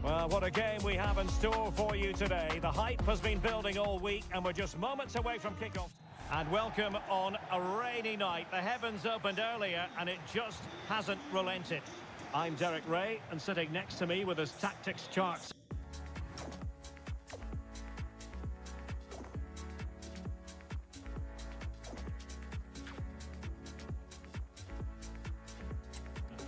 Well, what a game we have in store for you today. The hype has been building all week and we're just moments away from kickoff. And welcome on a rainy night. The heavens opened earlier and it just hasn't relented. I'm Derek Ray, and sitting next to me with his tactics charts.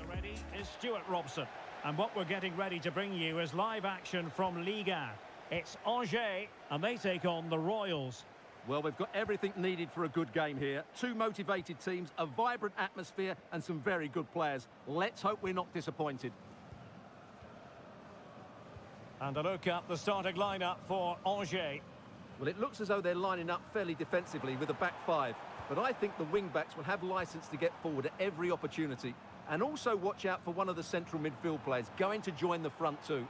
Ready is Stuart Robson. And what we're getting ready to bring you is live action from Ligue 1. It's Angers, and they take on the Royals. Well, they've got everything needed for a good game here. Two motivated teams, a vibrant atmosphere, and some very good players. Let's hope we're not disappointed. And a look at the starting lineup for Angers. Well, it looks as though they're lining up fairly defensively with a back five. But I think the wing-backs will have licence to get forward at every opportunity. And also watch out for one of the central midfield players going to join the front too.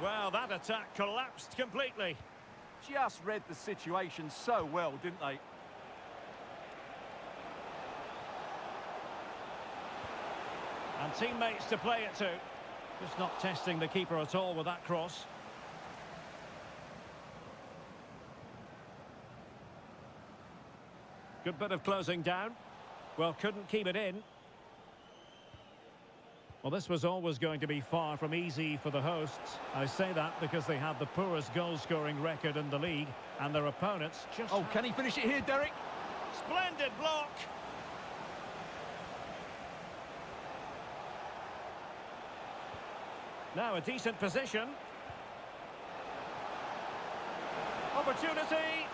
Well, that attack collapsed completely. Just read the situation so well, didn't they? And teammates to play it to. Just not testing the keeper at all with that cross. Good bit of closing down. Well, couldn't keep it in. Well, this was always going to be far from easy for the hosts. I say that because they have the poorest goal-scoring record in the league, and their opponents just... Oh, can he finish it here, Derek? Splendid block! Now a decent position. Opportunity!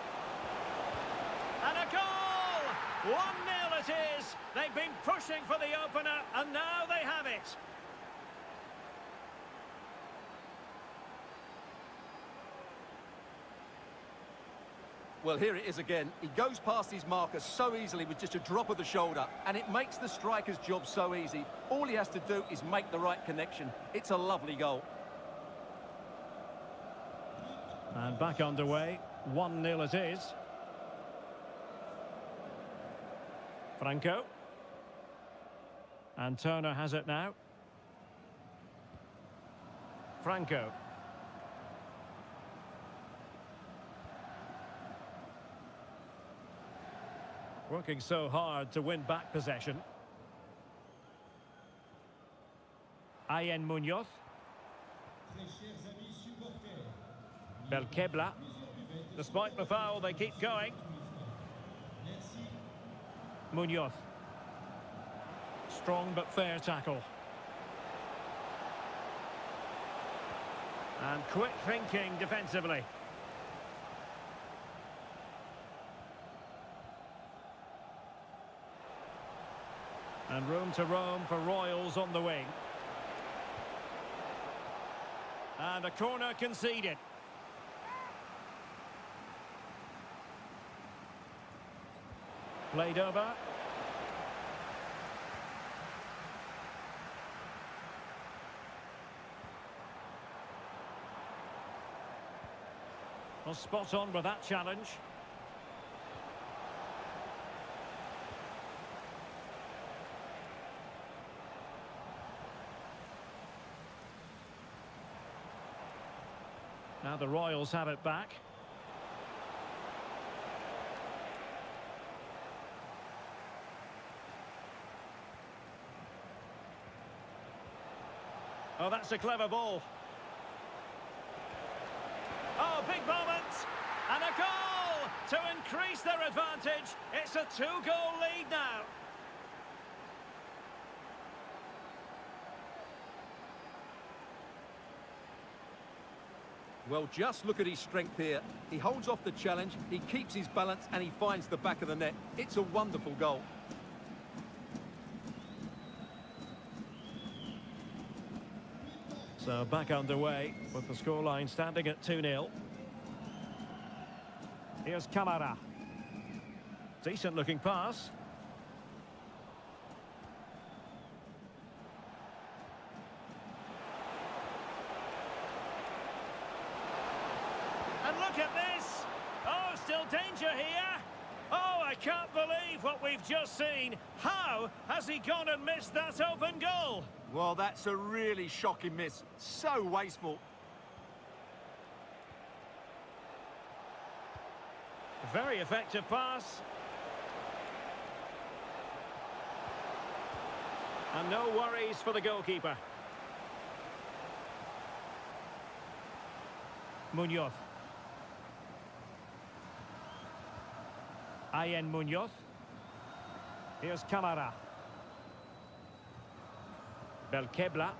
And a goal! 1-0 it is! They've been pushing for the opener, and now they have it. Well, here it is again. He goes past his marker so easily with just a drop of the shoulder, and it makes the striker's job so easy. All he has to do is make the right connection. It's a lovely goal. And back underway. 1-0 it is. Franco. And Turner has it now. Franco. Working so hard to win back possession. Ayen Munoz. Belkebla. Despite the foul, they keep going. Munoz. Strong but fair tackle. And quick thinking defensively. And room to roam for Royals on the wing. And a corner conceded. Played over. Well, spot on with that challenge. Now the Royals have it back. Oh, that's a clever ball. Oh, big moment! And a goal to increase their advantage. It's a 2-goal lead now. Well, just look at his strength here. He holds off the challenge, he keeps his balance, and he finds the back of the net. It's a wonderful goal. So back underway with the scoreline standing at 2-0. Here's Camara. Decent looking pass. And look at this! Oh, still danger here! Oh, a I can't believe what we've just seen. How has he gone and missed that open goal? Well, that's a really shocking miss. So wasteful. Very effective pass. And no worries for the goalkeeper. Munoz. Munoz. Here's Camara. Belkebla.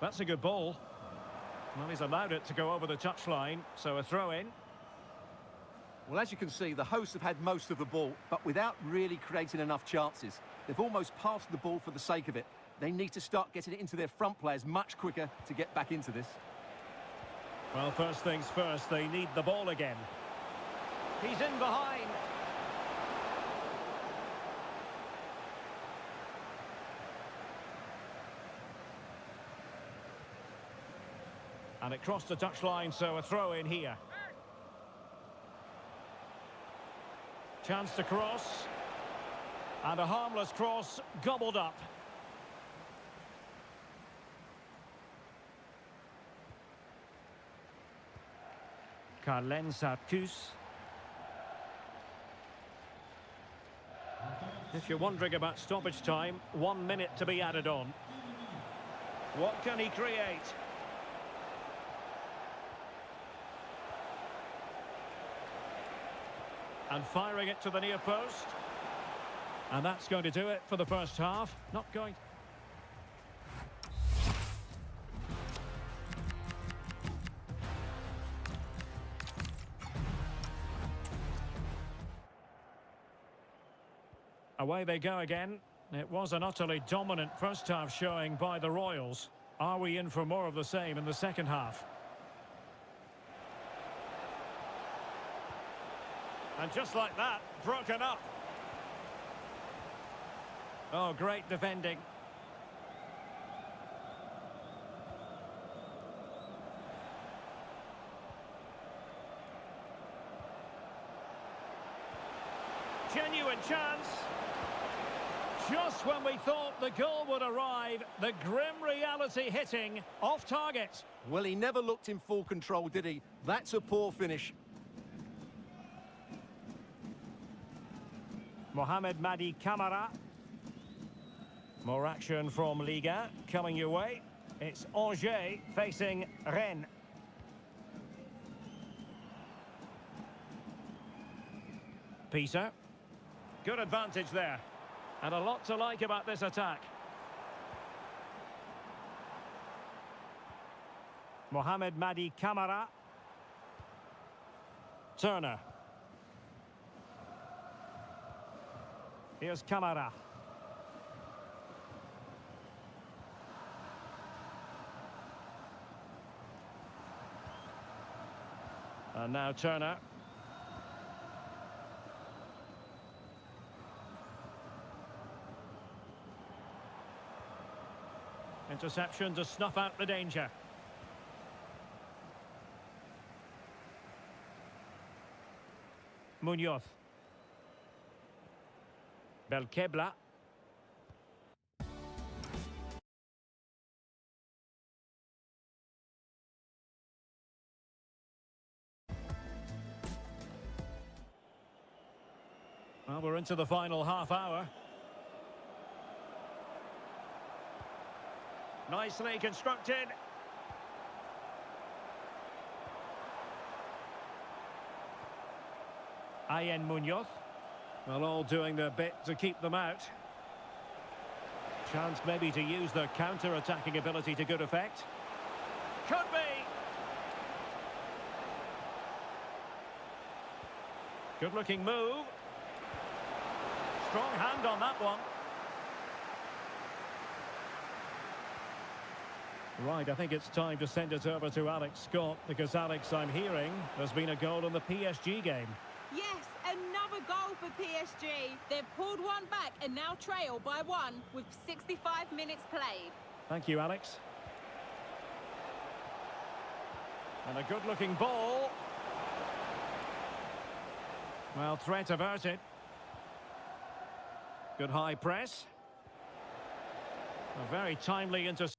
That's a good ball. Well, he's allowed it to go over the touchline, so a throw-in. Well, as you can see, the hosts have had most of the ball, but without really creating enough chances. They've almost passed the ball for the sake of it. They need to start getting it into their front players much quicker to get back into this. Well, first things first, they need the ball again. He's in behind. And it crossed the touchline, so a throw in here. Chance to cross. And a harmless cross gobbled up. Carlen Sarkus. If you're wondering about stoppage time, 1 minute to be added on. What can he create? And firing it to the near post. And that's going to do it for the first half. Not going... Away they go again. It was an utterly dominant first half showing by the Royals. Are we in for more of the same in the second half? And just like that, broken up. Oh, great defending. Genuine chance. Just when we thought the goal would arrive, the grim reality hitting off target. Well, he never looked in full control, did he? That's a poor finish. Mohamed Madi Camara. More action from Liga coming your way. It's Angers facing Rennes. Peter. Good advantage there. And a lot to like about this attack. Mohamed Madi Camara. Turner. Here's Camara. And now Turner. Interception to snuff out the danger. Munoz. Belkebla. Well, we're into the final half hour. Nicely constructed. Munoz. Well, all doing their bit to keep them out. Chance maybe to use their counter-attacking ability to good effect. Could be. Good-looking move. Strong hand on that one. Right, I think it's time to send it over to Alex Scott, because, Alex, I'm hearing there's been a goal in the PSG game. Yes, another goal for PSG. They've pulled one back and now trail by 1 with 65 minutes played. Thank you, Alex. And a good-looking ball. Well, threat averted. Good high press. A very timely interception.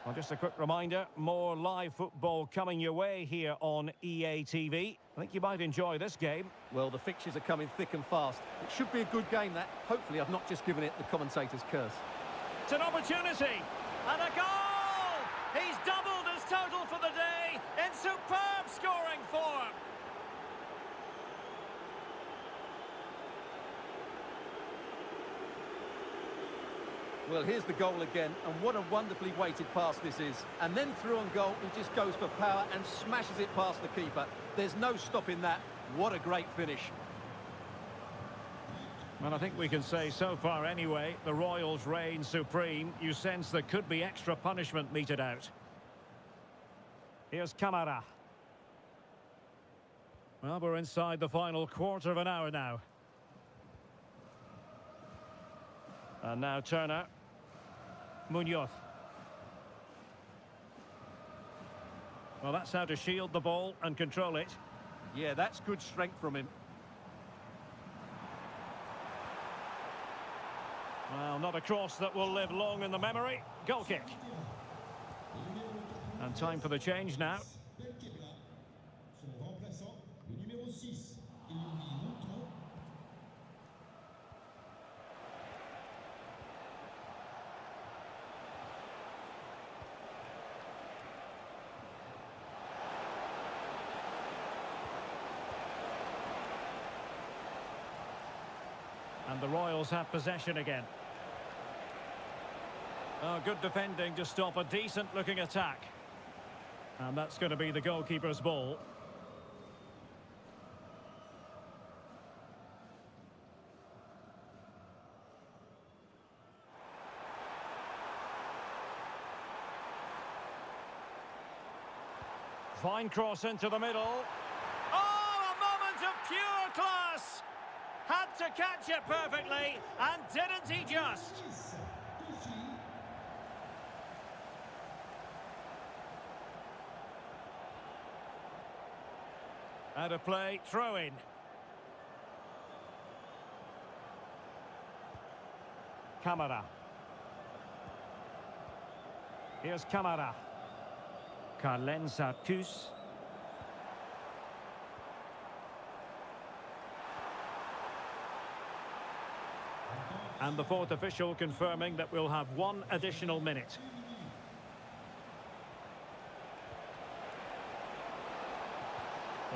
Well, just a quick reminder, more live football coming your way here on EA TV. I think you might enjoy this game. Well, the fixtures are coming thick and fast. It should be a good game, that. Hopefully, I've not just given it the commentator's curse. It's an opportunity, and a goal! He's doubled his total for the day in superb scoring form. Well, here's the goal again, and what a wonderfully weighted pass this is. And then through on goal, he just goes for power and smashes it past the keeper. There's no stopping that. What a great finish. Well, I think we can say so far anyway, the Royals reign supreme. You sense there could be extra punishment meted out. Here's Camara. Well, we're inside the final quarter of an hour now. And now Turner. Munoz. Well, that's how to shield the ball and control it. Yeah, that's good strength from him. Well, not a cross that will live long in the memory. Goal kick. And time for the change now. And the Royals have possession again. Oh, good defending to stop a decent-looking attack. And that's going to be the goalkeeper's ball. Fine cross into the middle. Oh, a moment of pure class! Had to catch it perfectly, and didn't he just? Out of play, throw in. Camara. Here's Camara. Carlenza-Tus. And the fourth official confirming that we'll have one additional minute.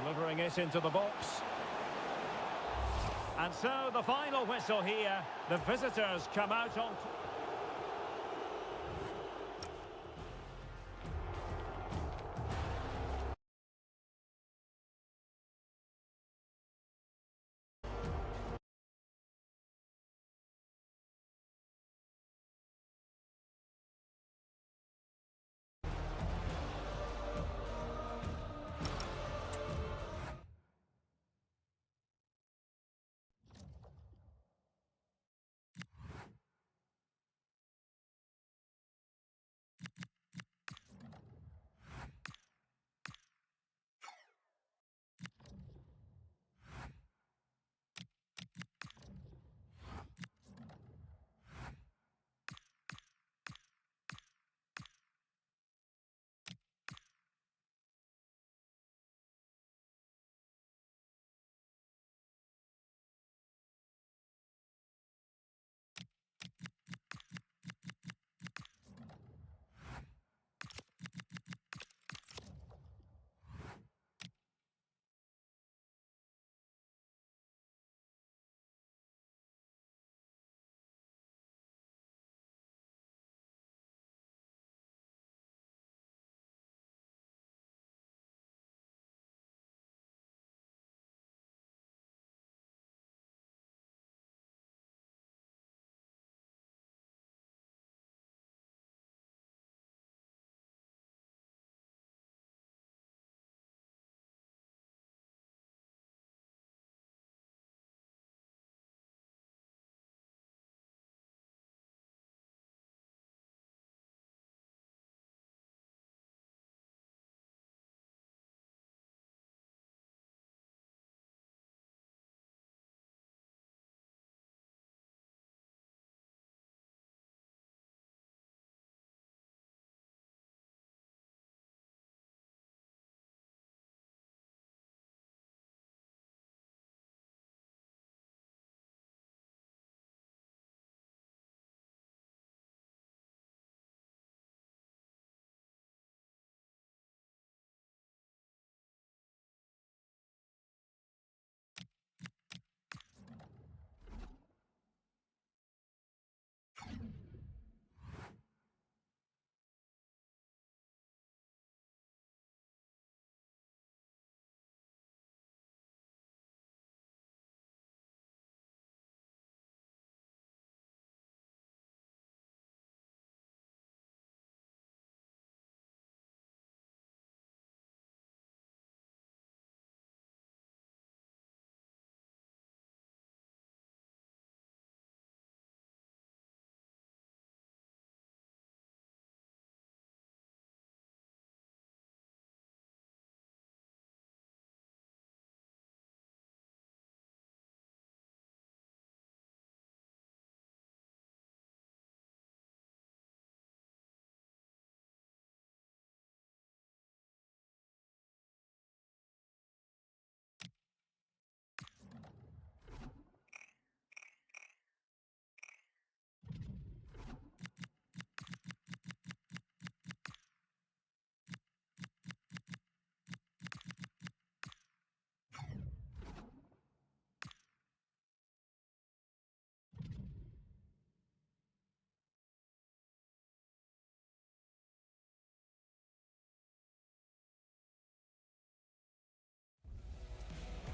Delivering it into the box. And so the final whistle here. The visitors come out on...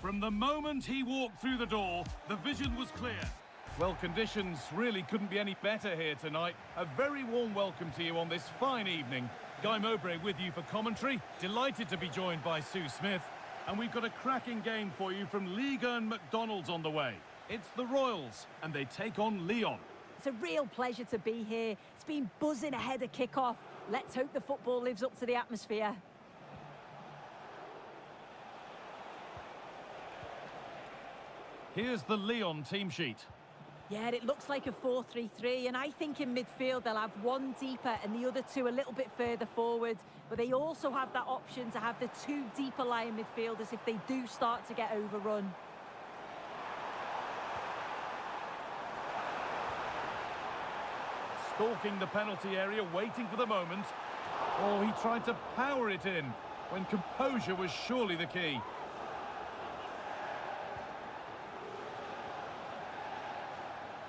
From the moment he walked through the door, the vision was clear. Well, conditions really couldn't be any better here tonight. A very warm welcome to you on this fine evening. Guy Mowbray with you for commentary. Delighted to be joined by Sue Smith. And we've got a cracking game for you from Ligue 1 McDonald's on the way. It's the Royals, and they take on Lyon. It's a real pleasure to be here. It's been buzzing ahead of kick-off. Let's hope the football lives up to the atmosphere. Here's the Lyon team sheet. Yeah, it looks like a 4-3-3, and I think in midfield they'll have one deeper and the other two a little bit further forward. But they also have that option to have the two deeper lying midfielders if they do start to get overrun. Stalking the penalty area, waiting for the moment. Oh, he tried to power it in when composure was surely the key.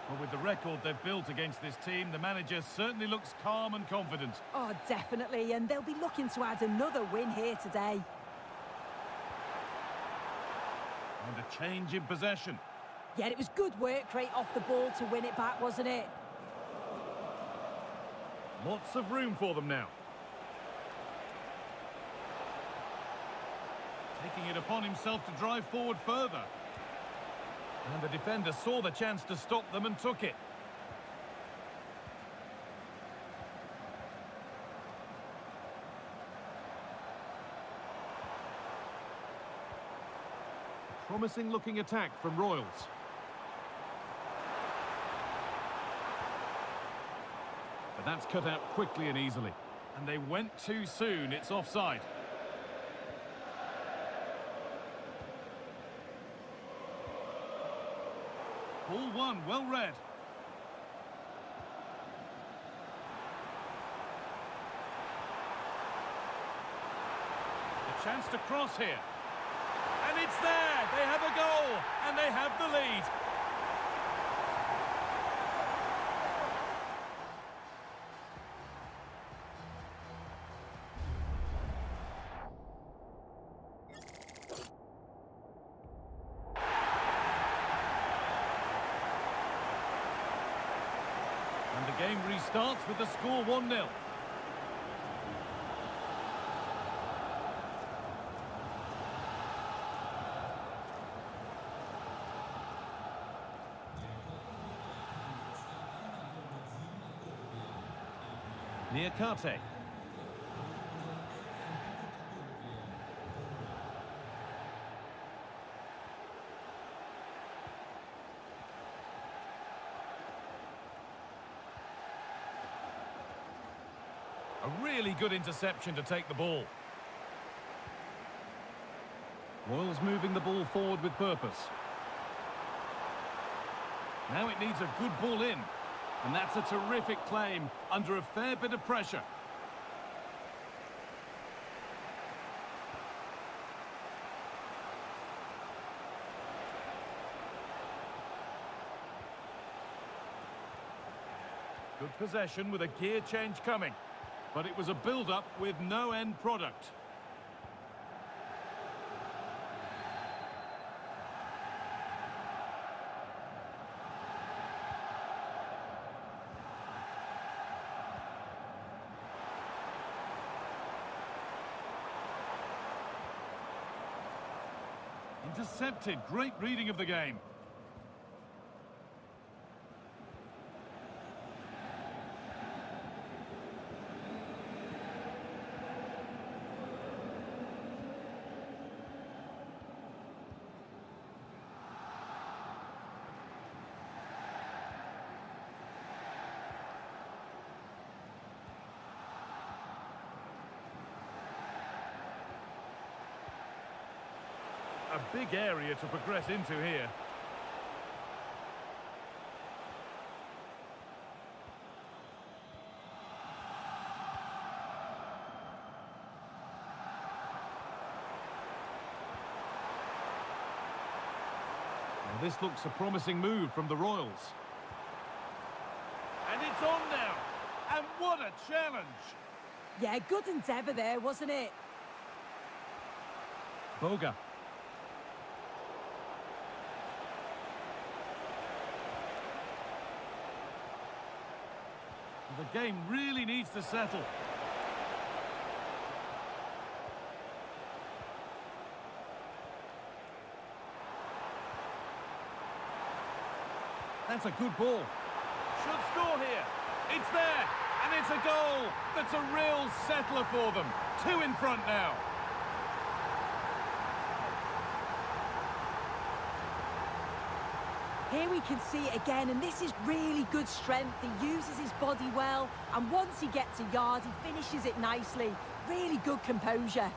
Well, with the record they've built against this team, the manager certainly looks calm and confident. Oh, definitely, and they'll be looking to add another win here today. And a change in possession. Yeah, it was good work right off the ball to win it back, wasn't it? Lots of room for them now. Taking it upon himself to drive forward further. And the defender saw the chance to stop them and took it. Promising looking attack from Royals. But that's cut out quickly and easily. And they went too soon. It's offside. Ball one, well read. A chance to cross here. And it's there! They have a goal! And they have the lead! And the game restarts with the score 1-0. Niakate. A really good interception to take the ball. Royals moving the ball forward with purpose. Now it needs a good ball in. And that's a terrific claim under a fair bit of pressure. Good possession with a gear change coming. But it was a build-up with no end product. Intercepted. Great reading of the game. A big area to progress into here. Well, this looks a promising move from the Royals. And it's on now. And what a challenge. Yeah, good endeavour there, wasn't it? Boga. The game really needs to settle. That's a good ball. Should score here. It's there, and it's a goal. That's a real settler for them. 2 in front now. Here we can see it again, and this is really good strength. He uses his body well, and once he gets a yard, he finishes it nicely. Really good composure.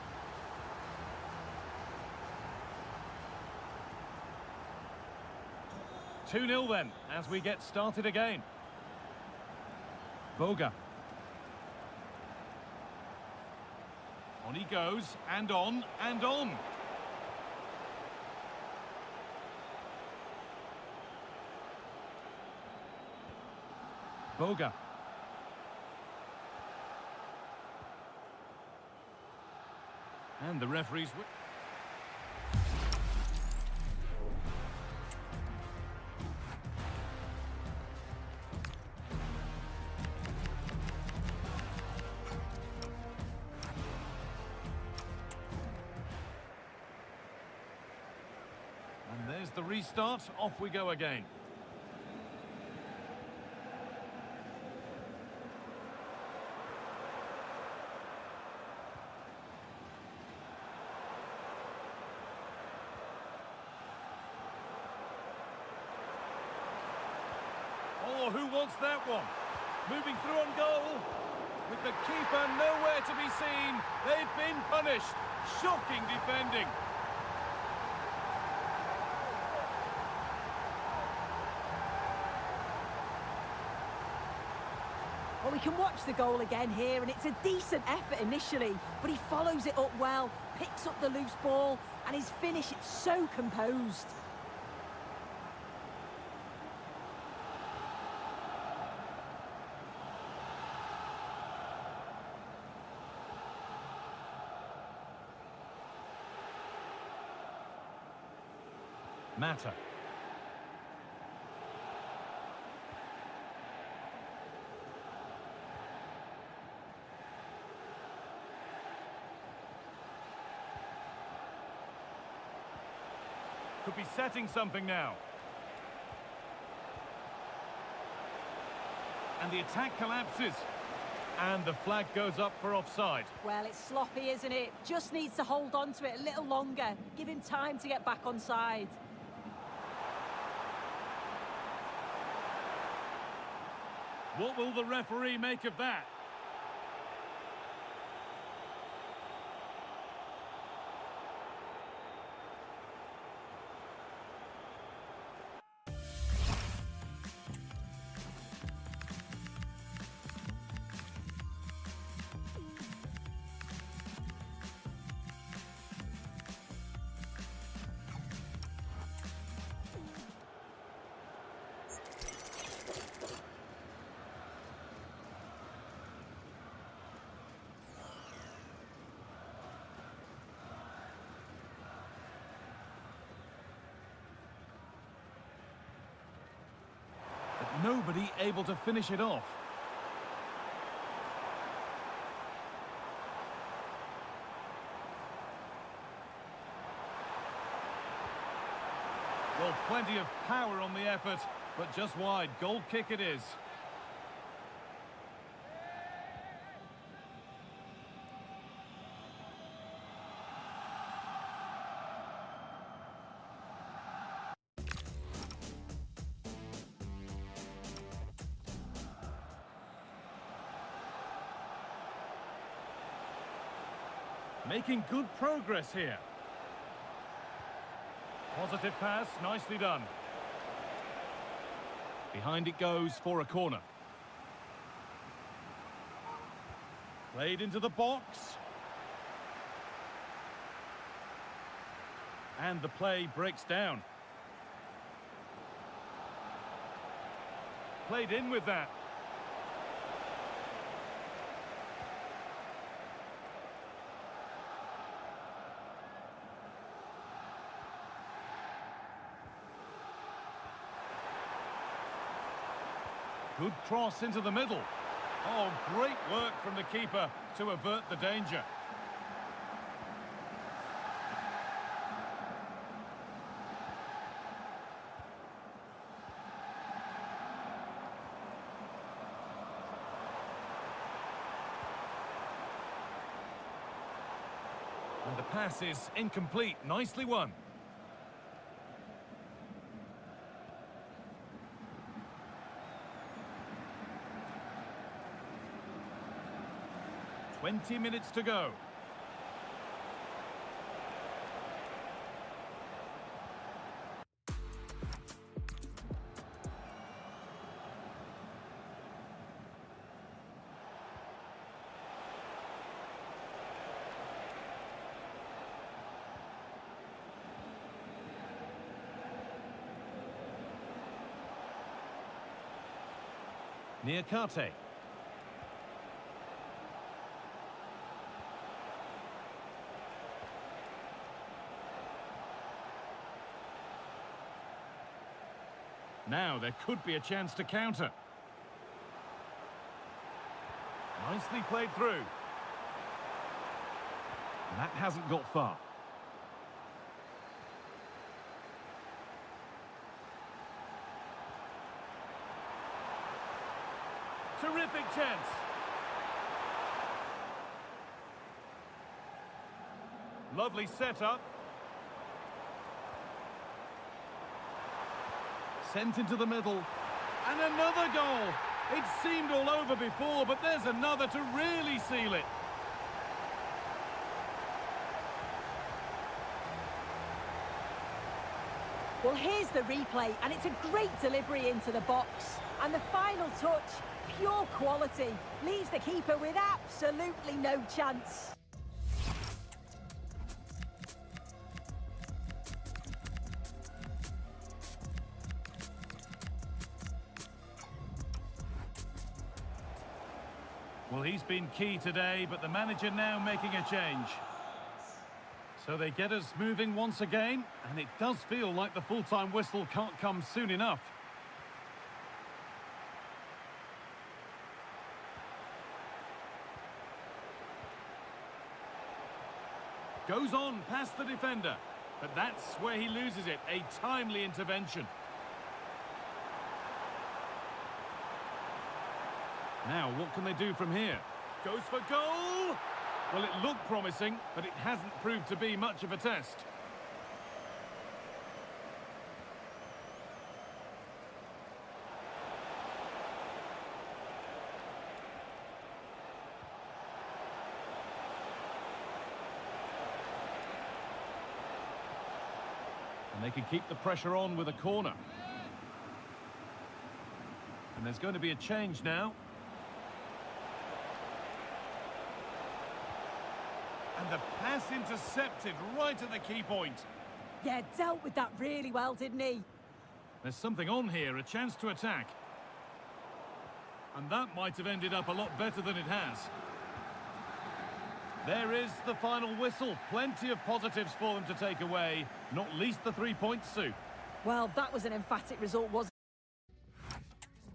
Two 0 then, as we get started again. Boga. On he goes, and on, and on. Boga. And the referee's... And there's the restart. Off we go again. Oh, who wants that one? Moving through on goal. With the keeper nowhere to be seen. They've been punished. Shocking defending. Well, we can watch the goal again here, and it's a decent effort initially, but he follows it up well, picks up the loose ball, and his finish, it's so composed. Matter. Could be setting something now. And the attack collapses. And the flag goes up for offside. Well, it's sloppy, isn't it? Just needs to hold on to it a little longer. Give him time to get back on side. What will the referee make of that? Nobody able to finish it off. Well, plenty of power on the effort, but just wide. Goal kick it is. Making good progress here. Positive pass, nicely done. Behind it goes for a corner. Played into the box. And the play breaks down. Played in with that. Good cross into the middle. Oh, great work from the keeper to avert the danger. And the pass is incomplete. Nicely won. "20 minutes to go. Niakate. Now there could be a chance to counter. Nicely played through. And that hasn't got far. Terrific chance. Lovely setup. Sent into the middle. And another goal. It seemed all over before, but there's another to really seal it. Well, here's the replay, and it's a great delivery into the box. And the final touch, pure quality, leaves the keeper with absolutely no chance. Well, he's been key today, but the manager now making a change. So they get us moving once again, and it does feel like the full-time whistle can't come soon enough. Goes on past the defender, but that's where he loses it. A timely intervention. Now, what can they do from here? Goes for goal! Well, it looked promising, but it hasn't proved to be much of a test. And they can keep the pressure on with a corner. And there's going to be a change now. And the pass intercepted right at the key point. Yeah, dealt with that really well, didn't he? There's something on here, a chance to attack. And that might have ended up a lot better than it has. There is the final whistle. Plenty of positives for them to take away, not least the 3 points, Sue. Well, that was an emphatic result, wasn't it?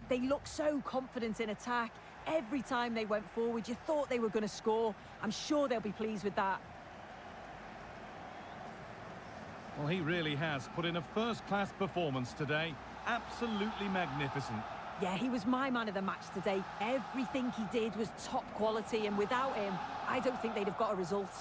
They looked so confident in attack. Every time they went forward, you thought they were going to score. I'm sure they'll be pleased with that. Well, he really has put in a first-class performance today. Absolutely magnificent. Yeah, he was my man of the match today. Everything he did was top quality, and without him, I don't think they'd have got a result.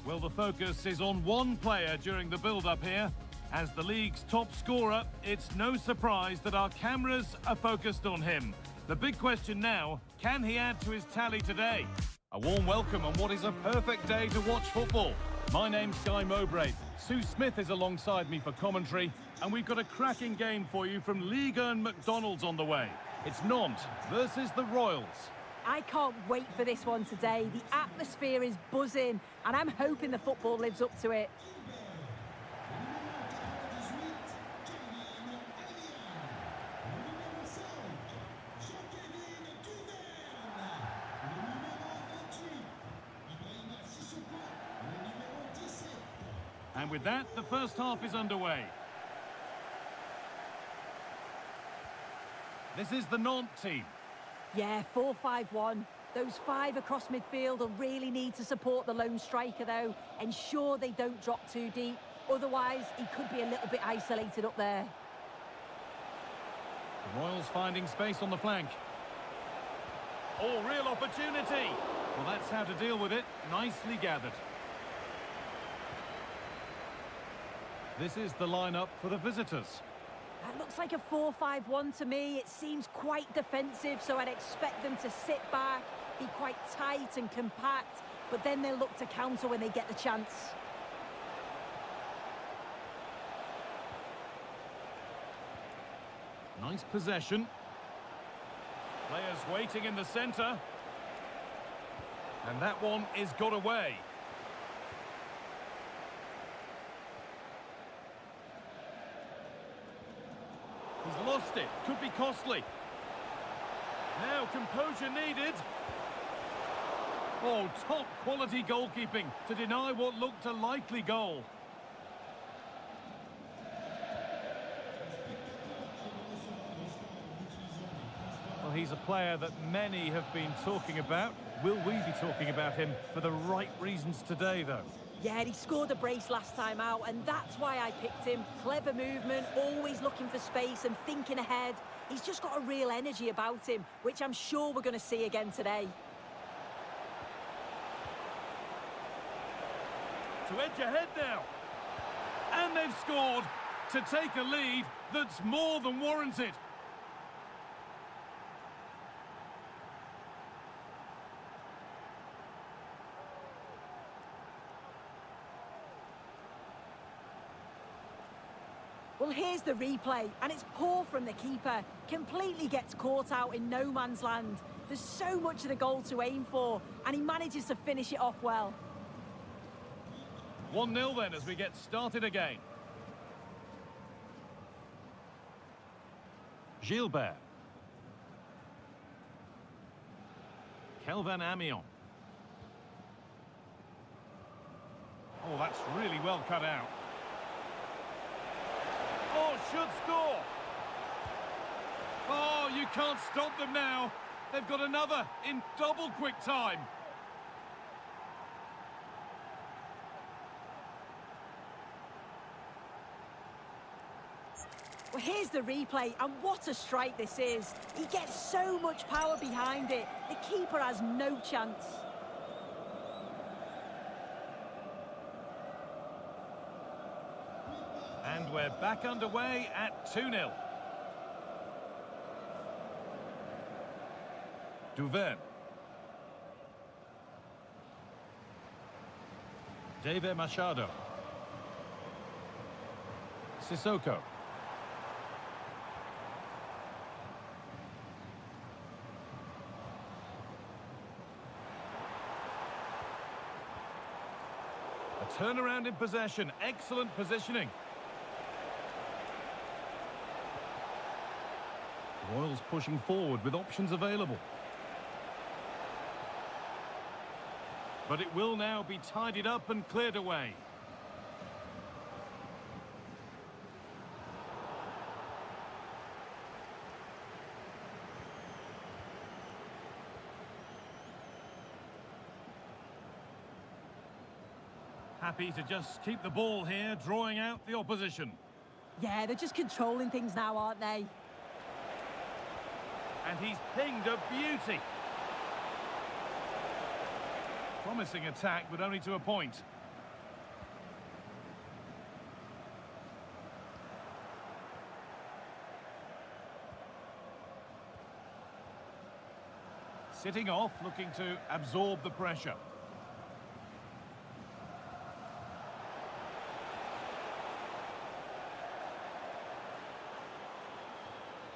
Well, the focus is on one player during the build-up here. As the league's top scorer, it's no surprise that our cameras are focused on him. The big question now, can he add to his tally today? A warm welcome on what is a perfect day to watch football. My name's Guy Mowbray. Sue Smith is alongside me for commentary, and we've got a cracking game for you from Ligue 1 McDonald's on the way. It's Nantes versus the Royals. I can't wait for this one today. The atmosphere is buzzing, and I'm hoping the football lives up to it. And with that, the first half is underway. This is the Nantes team. Yeah, 4-5-1. Those five across midfield will really need to support the lone striker, though. Ensure they don't drop too deep. Otherwise, he could be a little bit isolated up there. The Royals finding space on the flank. Oh, real opportunity. Well, that's how to deal with it. Nicely gathered. This is the lineup for the visitors. That looks like a 4-5-1 to me. It seems quite defensive, so I'd expect them to sit back, be quite tight and compact, but then they'll look to counter when they get the chance. Nice possession. Players waiting in the centre. And that one is got away. He's lost it. Could be costly. Now composure needed. Oh, top quality goalkeeping to deny what looked a likely goal. Well, he's a player that many have been talking about. Will we be talking about him for the right reasons today, though? Yeah, he scored a brace last time out, and that's why I picked him. Clever movement, always looking for space and thinking ahead. He's just got a real energy about him, which I'm sure we're going to see again today. To edge ahead now. And they've scored to take a lead that's more than warranted. Well, here's the replay, and it's poor from the keeper. Completely gets caught out in no man's land. There's so much of the goal to aim for, and he manages to finish it off well. 1-0 then as we get started again. Gilbert. Kelvin Amion. Oh, that's really well cut out. Oh, should score. Oh, you can't stop them now. They've got another in double quick time. Well, here's the replay, and what a strike this is. He gets so much power behind it. The keeper has no chance. And we're back underway at 2-0. Duverne. David Machado. Sissoko. A turnaround in possession. Excellent positioning. Royals pushing forward with options available. But it will now be tidied up and cleared away. Happy to just keep the ball here, drawing out the opposition. Yeah, they're just controlling things now, aren't they? And he's pinged a beauty. Promising attack, but only to a point. sitting off, looking to absorb the pressure.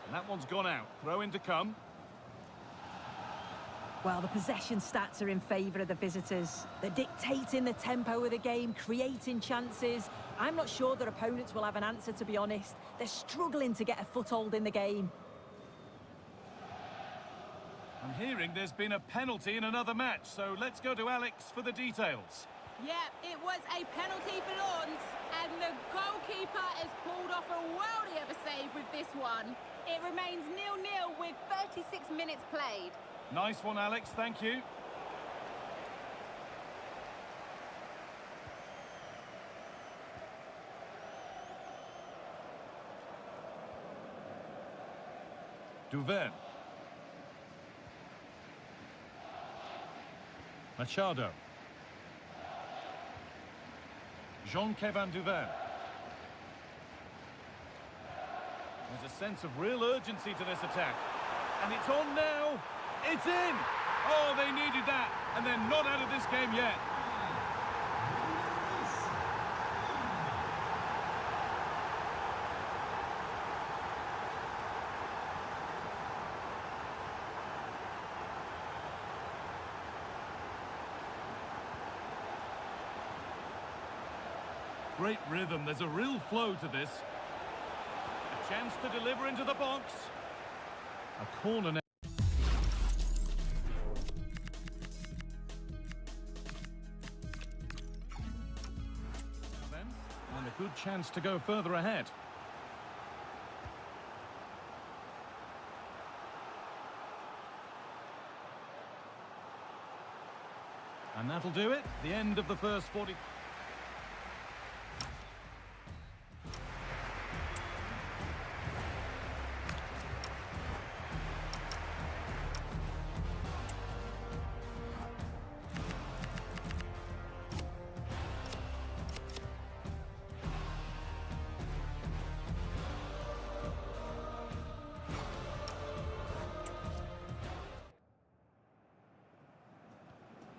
And that one's gone out. Throw in to come. Well, the possession stats are in favour of the visitors. They're dictating the tempo of the game, creating chances. I'm not sure their opponents will have an answer, to be honest. They're struggling to get a foothold in the game. I'm hearing there's been a penalty in another match, so let's go to Alex for the details. Yeah, it was a penalty for Lawns, and the goalkeeper has pulled off a worldie of a save with this one. It remains 0-0 with 36 minutes played. Nice one, Alex, thank you. Duverne. Machado. Jean-Kevin Duverne. There's a sense of real urgency to this attack. And it's on now. It's in! Oh, they needed that. And they're not out of this game yet. Great rhythm. There's a real flow to this. A chance to deliver into the box. A corner now. And a good chance to go further ahead. And that'll do it. The end of the first 40.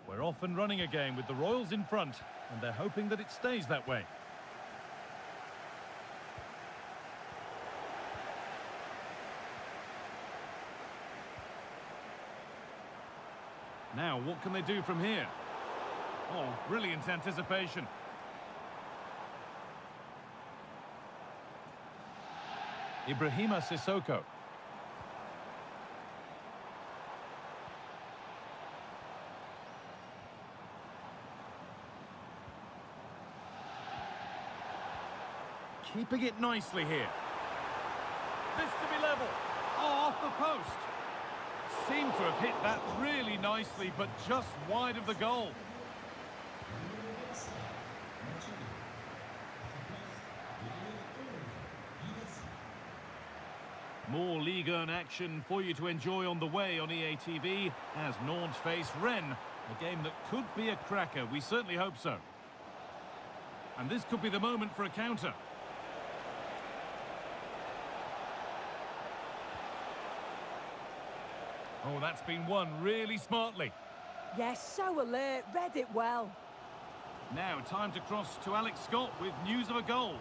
We're off and running again with the Royals in front, and they're hoping that it stays that way. Now, what can they do from here? Oh, brilliant anticipation. Ibrahima Sissoko. Keeping it nicely here. This to be level. Oh, off the post. Seemed to have hit that really nicely, but just wide of the goal. More Ligue 1 action for you to enjoy on the way on EA TV as Nantes face Rennes. A game that could be a cracker. We certainly hope so. And this could be the moment for a counter. Oh, that's been won really smartly. Yes, so alert, read it well. Now, time to cross to Alex Scott with news of a goal.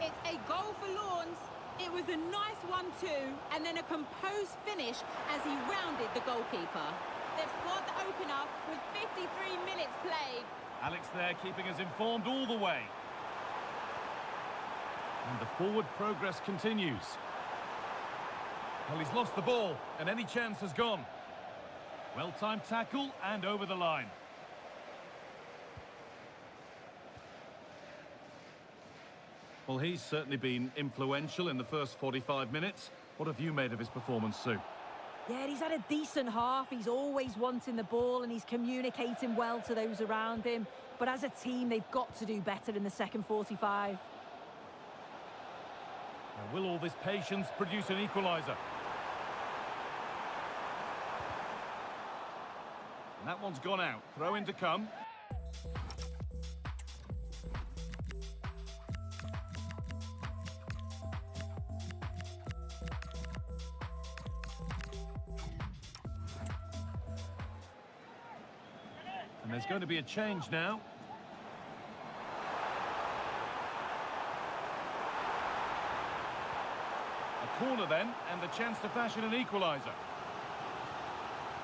It's a goal for Lawns. It was a nice 1-2, and then a composed finish as he rounded the goalkeeper. They've scored the opener with 53 minutes played. Alex there keeping us informed all the way. And the forward progress continues. Well, he's lost the ball, and any chance has gone. Well-timed tackle, and over the line. Well, he's certainly been influential in the first 45 minutes. What have you made of his performance, Sue? Yeah, he's had a decent half. He's always wanting the ball, and he's communicating well to those around him. But as a team, they've got to do better in the second 45. Now, will all this patience produce an equaliser? And that one's gone out. Throw in to come. there's going to be a change now. A corner then, and the chance to fashion an equaliser.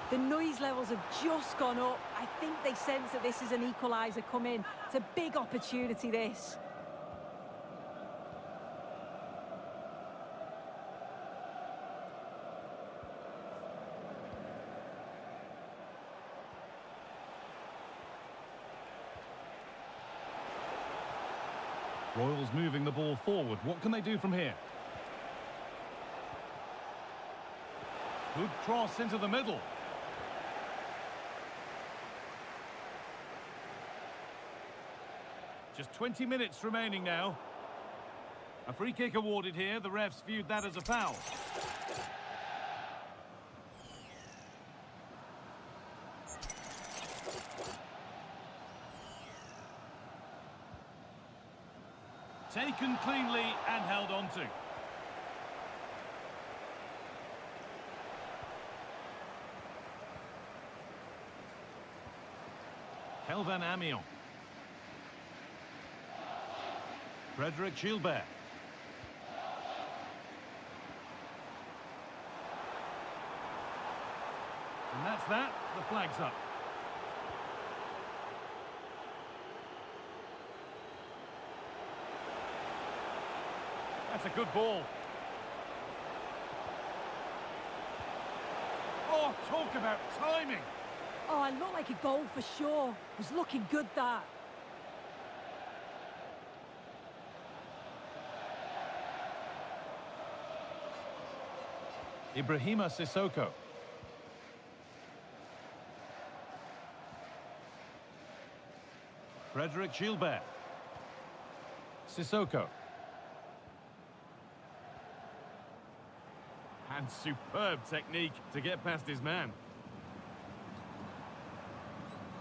The noise levels have just gone up. I think they sense that this is an equaliser coming. It's a big opportunity, this. Royals moving the ball forward. What can they do from here? Good cross into the middle. Just 20 minutes remaining now. A free kick awarded here. The refs viewed that as a foul. Taken cleanly and held on to. Kelvin Amion. Frederick Gilbert. And that's that. The flag's up. That's a good ball. Oh, talk about timing. Oh, it looked like a goal for sure. It was looking good, that. Ibrahima Sissoko. Frederick Gilbert. Sissoko. And superb technique to get past his man.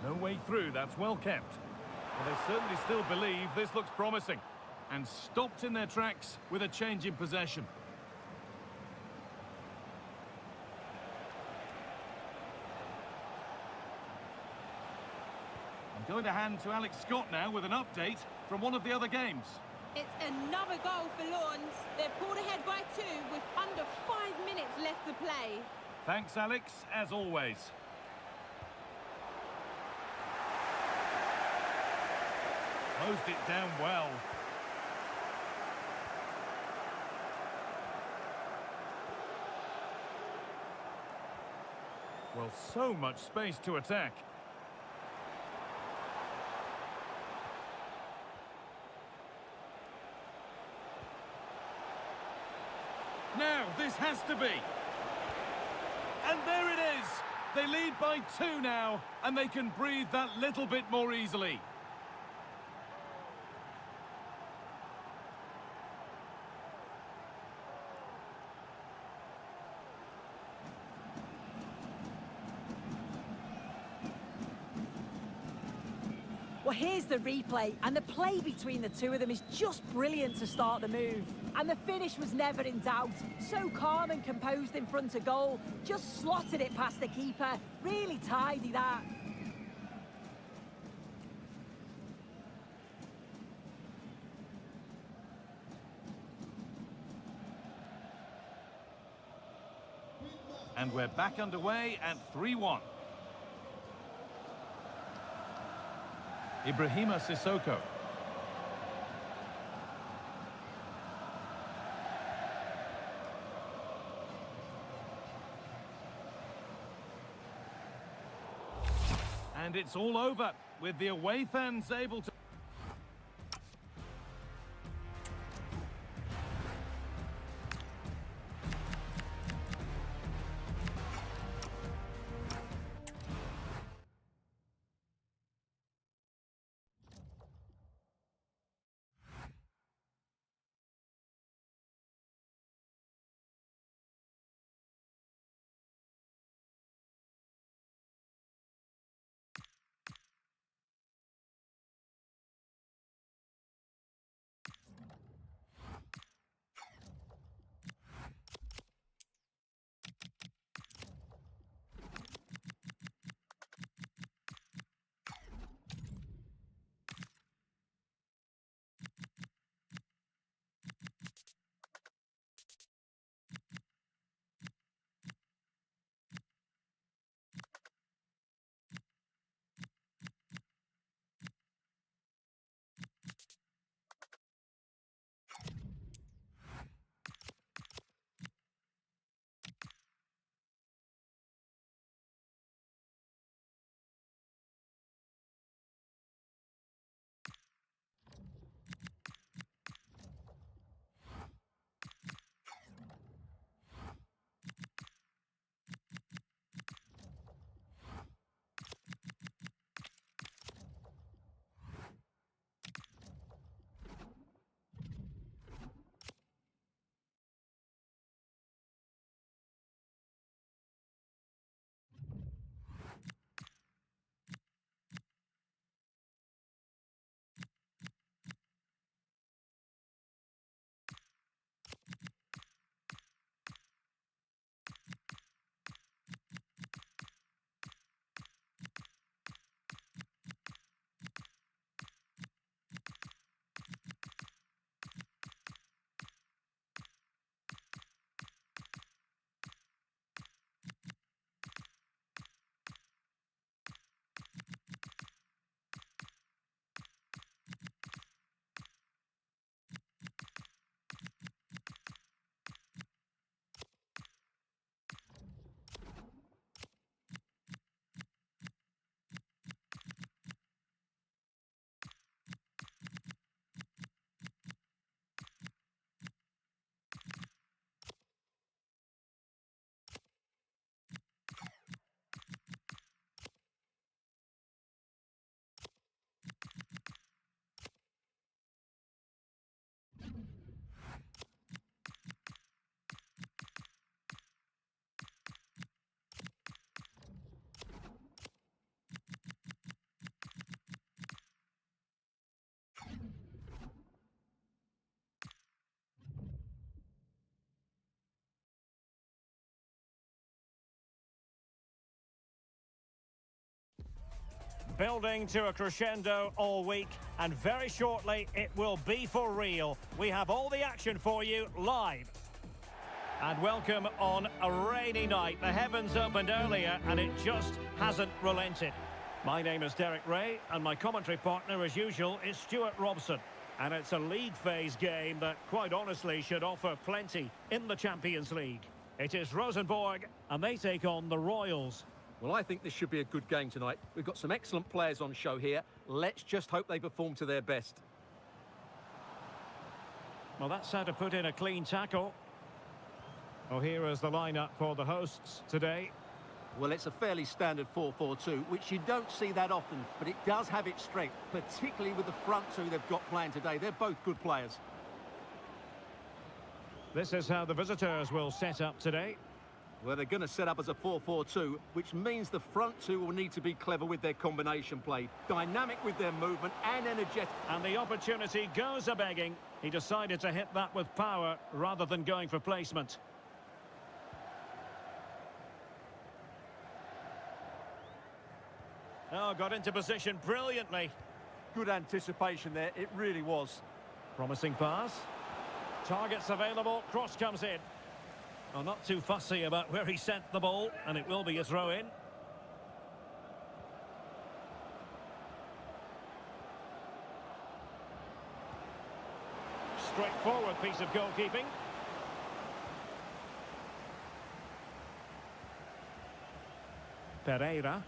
No way through, that's well kept. Well, they certainly still believe this looks promising. And stopped in their tracks with a change in possession. I'm going to hand to Alex Scott now with an update from one of the other games. It's another goal for Lawns. They've pulled ahead by 2 with under 5 minutes left to play. Thanks, Alex, as always. Closed it down well. Well, so much space to attack. Now, this has to be. And there it is. They lead by 2 now, and they can breathe that little bit more easily. Well, here's the replay, and the play between the two of them is just brilliant to start the move. And the finish was never in doubt. So calm and composed in front of goal. Just slotted it past the keeper. Really tidy, that. And we're back underway at 3-1. Ibrahima Sissoko. And it's all over, with the away fans able to... Building to a crescendo all week, and very shortly it will be for real. We have all the action for you live. And welcome on a rainy night. The heavens opened earlier and it just hasn't relented. My name is Derek Ray and my commentary partner as usual is Stuart Robson. And it's a league phase game that quite honestly should offer plenty in the Champions League. It is Rosenborg and they take on the Royals. Well, I think this should be a good game tonight. We've got some excellent players on show here. Let's just hope they perform to their best. Well, that's how to put in a clean tackle. Well, here is the lineup for the hosts today. Well, it's a fairly standard 4-4-2, which you don't see that often, but it does have its strength, particularly with the front two they've got playing today. They're both good players. This is how the visitors will set up today. Well, they're going to set up as a 4-4-2, which means the front two will need to be clever with their combination play, dynamic with their movement and energetic. And the opportunity goes a-begging. He decided to hit that with power rather than going for placement. Oh, got into position brilliantly. Good anticipation there, it really was. Promising pass. Targets available, cross comes in. Well, not too fussy about where he sent the ball, and it will be a throw-in. Straightforward piece of goalkeeping. Pereira.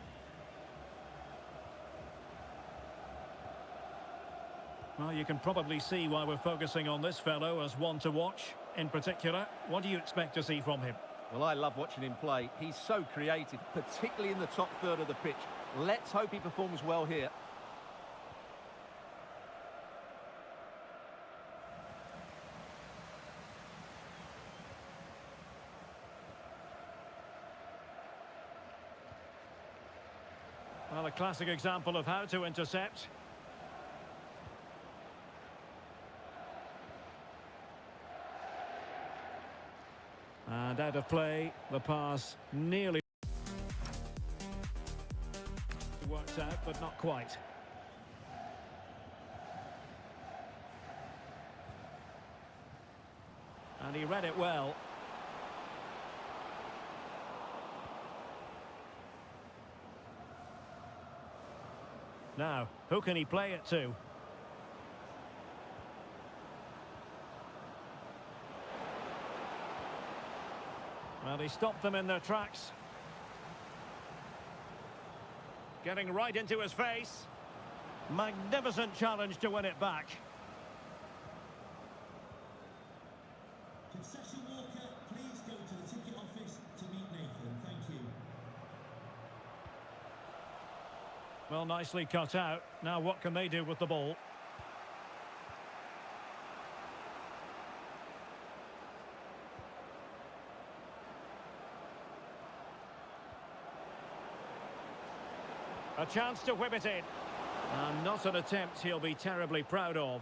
Well, you can probably see why we're focusing on this fellow as one to watch. In particular, what do you expect to see from him? Well, I love watching him play. He's so creative, particularly in the top third of the pitch. Let's hope he performs well here. Well, a classic example of how to intercept. And out of play, the pass nearly worked out, but not quite. And he read it well. Now, who can he play it to? Well, he stopped them in their tracks. Getting right into his face. Magnificent challenge to win it back. Concession Walker, please go to the ticket office to meet Nathan. Thank you. Well, nicely cut out. Now what can they do with the ball? A chance to whip it in. And not an attempt he'll be terribly proud of.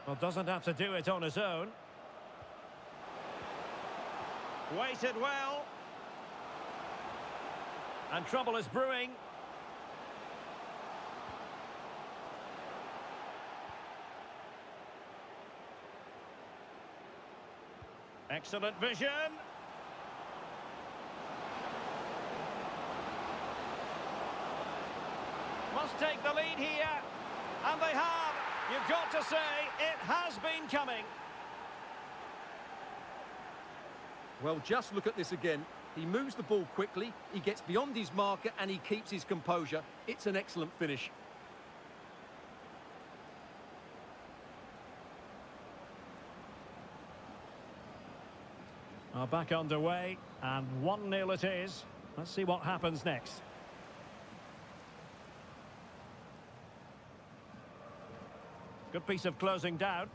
Well, doesn't have to do it on his own. Waited well. And trouble is brewing. Excellent vision. Must take the lead here. And they have. You've got to say, it has been coming. Well, just look at this again. He moves the ball quickly, he gets beyond his marker and he keeps his composure. It's an excellent finish. Back underway, and 1-0 it is. Let's see what happens next. Good piece of closing down.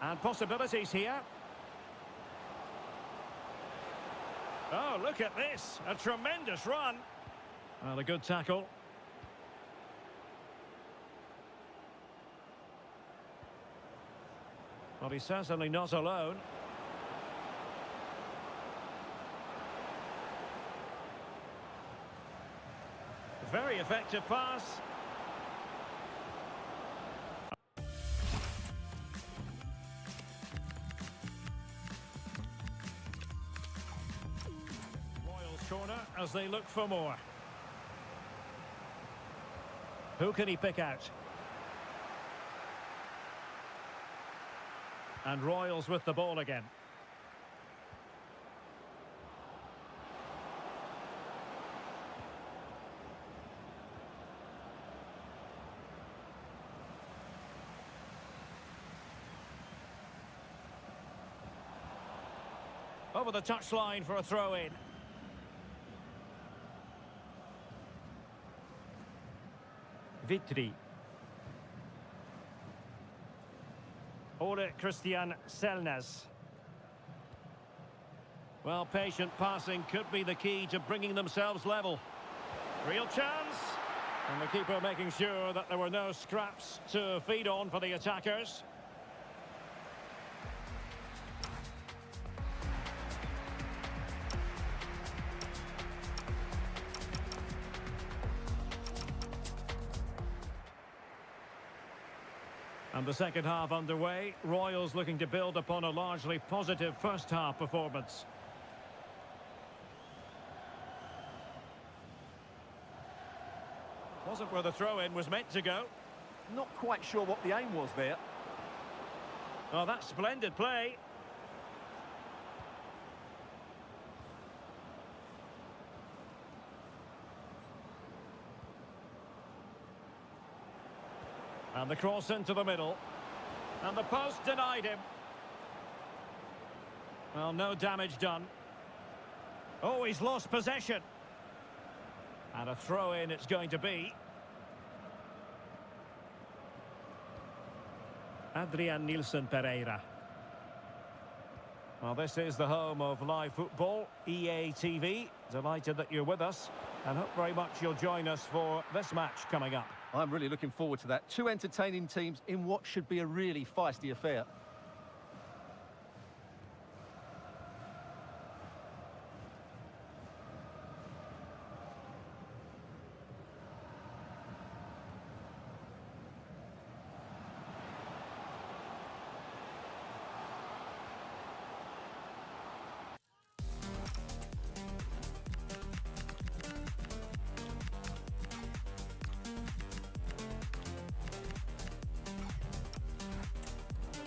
And possibilities here. Oh, look at this. A tremendous run. Well, a good tackle. Well, he's certainly not alone. Very effective pass. Royals corner as they look for more. Who can he pick out? And Royals with the ball again. Over the touchline for a throw-in. Vitri. Ole Christian Selnes. Well, patient passing could be the key to bringing themselves level. Real chance. And the keeper making sure that there were no scraps to feed on for the attackers. And the second half underway. Royals looking to build upon a largely positive first half performance. Wasn't where the throw-in was meant to go. Not quite sure what the aim was there. Oh, that's splendid play. And the cross into the middle. And the post denied him. Well, no damage done. Oh, he's lost possession. And a throw-in it's going to be. Adrian Nilsson Pereira. Well, this is the home of live football, EA TV. Delighted that you're with us, and hope very much you'll join us for this match coming up. I'm really looking forward to that. Two entertaining teams in what should be a really feisty affair.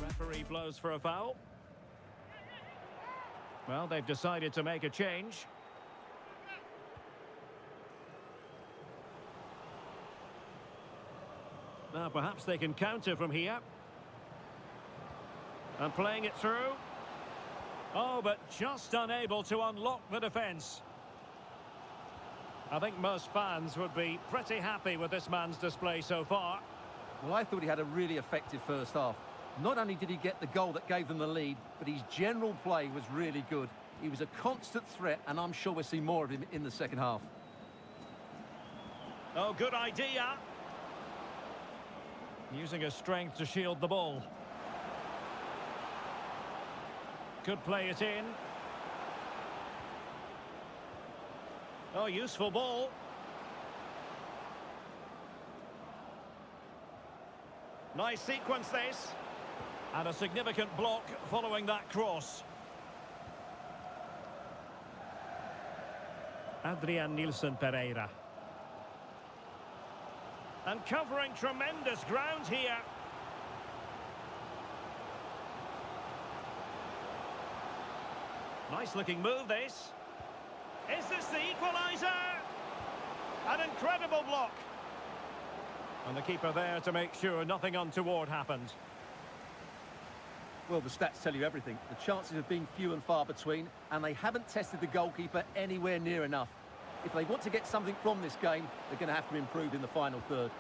Referee blows for a foul. Well, they've decided to make a change. Now perhaps they can counter from here. And playing it through. Oh, but just unable to unlock the defence. I think most fans would be pretty happy with this man's display so far. Well, I thought he had a really effective first half. Not only did he get the goal that gave them the lead, but his general play was really good. He was a constant threat, and I'm sure we'll see more of him in the second half. Oh, good idea. Using his strength to shield the ball. Could play it in. Oh, useful ball. Nice sequence this. And a significant block following that cross. Adrian Nilsson Pereira. And covering tremendous ground here. Nice looking move this. Is this the equaliser? An incredible block. And the keeper there to make sure nothing untoward happened. Well, the stats tell you everything. The chances have been few and far between, and they haven't tested the goalkeeper anywhere near enough. If they want to get something from this game, they're going to have to improve in the final third.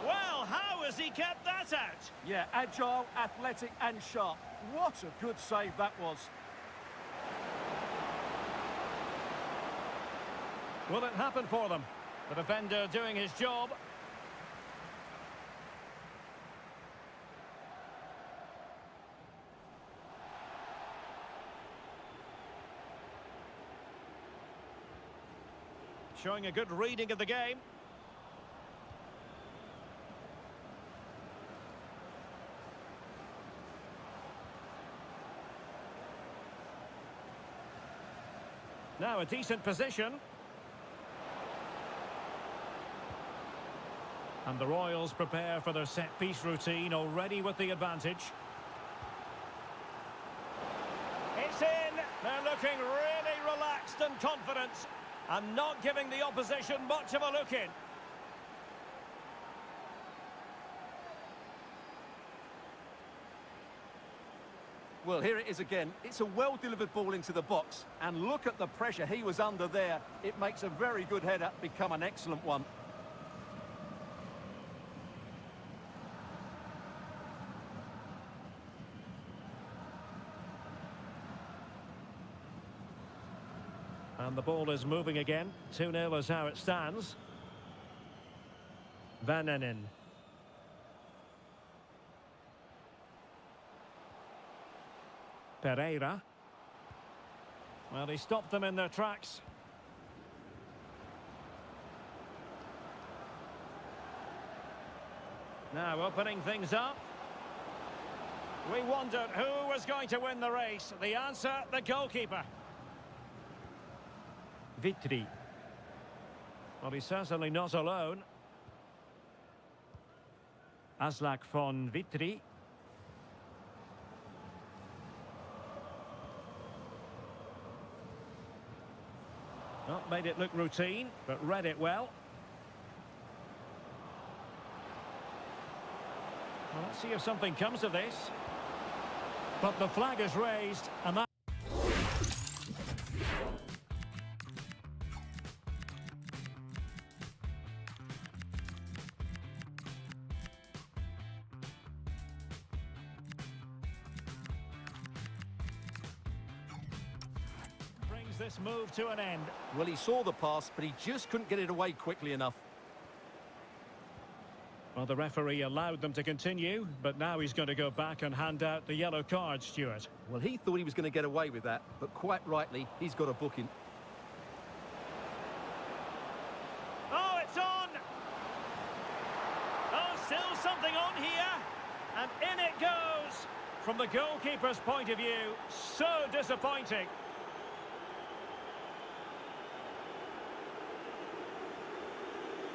Well, how has he kept that out? Yeah, agile, athletic and sharp. What a good save that was. Will it happen for them? The defender doing his job. Showing a good reading of the game. Now a decent position. And the Royals prepare for their set-piece routine, already with the advantage. It's in! They're looking really relaxed and confident, and not giving the opposition much of a look in. Well, here it is again. It's a well-delivered ball into the box. And look at the pressure he was under there. It makes a very good header become an excellent one. And the ball is moving again. 2-0 is how it stands. Van Enen. Pereira. Well, he stopped them in their tracks. Now opening things up. We wondered who was going to win the race. The answer, the goalkeeper. Vitri. Well, he's certainly not alone. Aslak von Vitri. Not made it look routine, but read it well. Well, let's see if something comes of this. But the flag is raised, and that... brings this move to an end. Well, he saw the pass, but he just couldn't get it away quickly enough. Well, the referee allowed them to continue, but now he's going to go back and hand out the yellow card, Stuart. Well, he thought he was going to get away with that, but quite rightly, he's got a booking. Oh, it's on! Oh, still something on here, and in it goes! From the goalkeeper's point of view, so disappointing.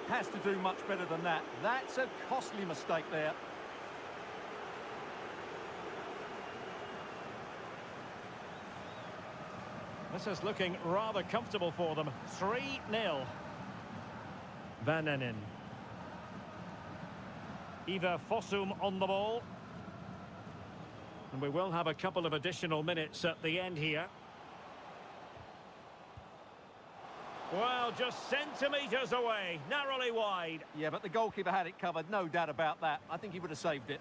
Has to do much better than that. That's a costly mistake there. This is looking rather comfortable for them. 3-0. Van Enen. Ivar Fossum on the ball. And we will have a couple of additional minutes at the end here. Well, just centimetres away, narrowly wide. Yeah, but the goalkeeper had it covered, no doubt about that. I think he would have saved it.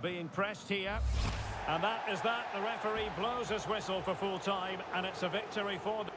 Being pressed here. And that is that. The referee blows his whistle for full time, and it's a victory for them.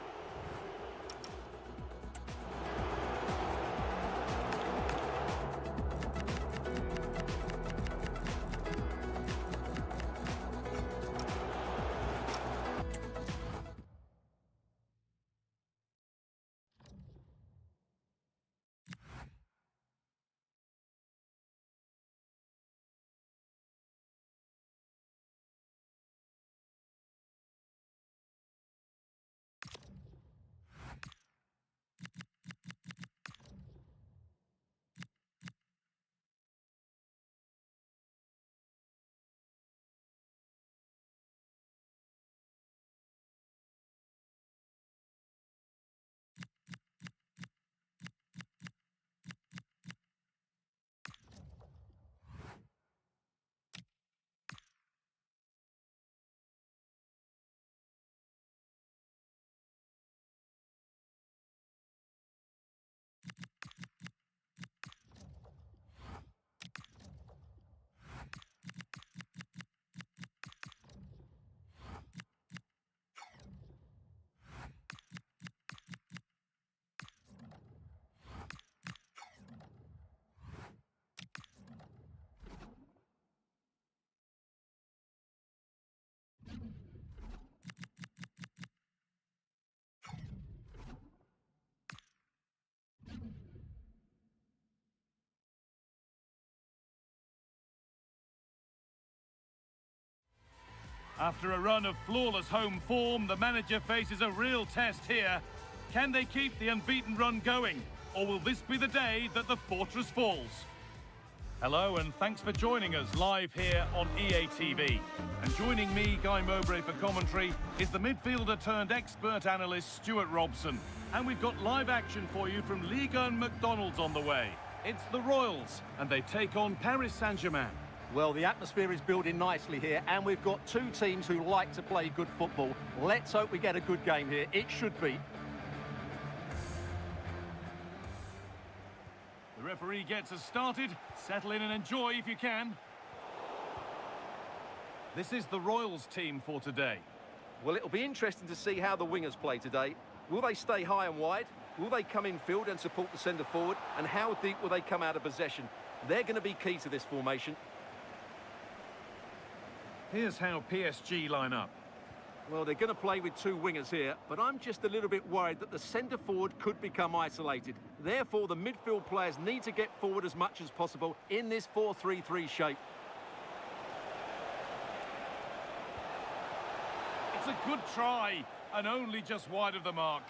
After a run of flawless home form, the manager faces a real test here. Can they keep the unbeaten run going, or will this be the day that the fortress falls? Hello and thanks for joining us live here on EA TV. And joining me, Guy Mowbray, for commentary is the midfielder turned expert analyst Stuart Robson. And we've got live action for you from Ligue 1 McDonald's on the way. It's the Royals and they take on Paris Saint-Germain. Well, the atmosphere is building nicely here, and we've got two teams who like to play good football. Let's hope we get a good game here. It should be. The referee gets us started. Settle in and enjoy if you can. This is the Royals team for today. Well, it'll be interesting to see how the wingers play today. Will they stay high and wide? Will they come in field and support the centre forward? And how deep will they come out of possession? They're going to be key to this formation. Here's how PSG line up. Well, they're going to play with two wingers here, but I'm just a little bit worried that the centre forward could become isolated. Therefore, the midfield players need to get forward as much as possible in this 4-3-3 shape. It's a good try, and only just wide of the mark.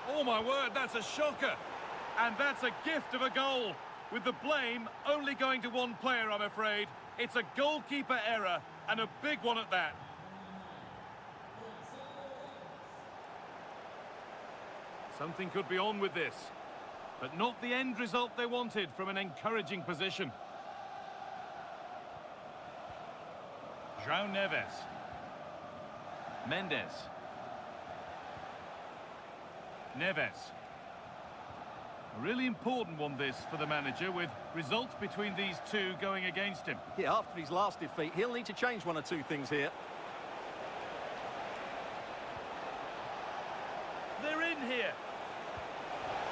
Oh my word, that's a shocker. And that's a gift of a goal. With the blame only going to one player, I'm afraid. It's a goalkeeper error, and a big one at that. Something could be on with this, but not the end result they wanted from an encouraging position. João Neves. Mendes. Neves. A really important one this for the manager, with results between these two going against him. Yeah, after his last defeat, he'll need to change one or two things here. They're in here.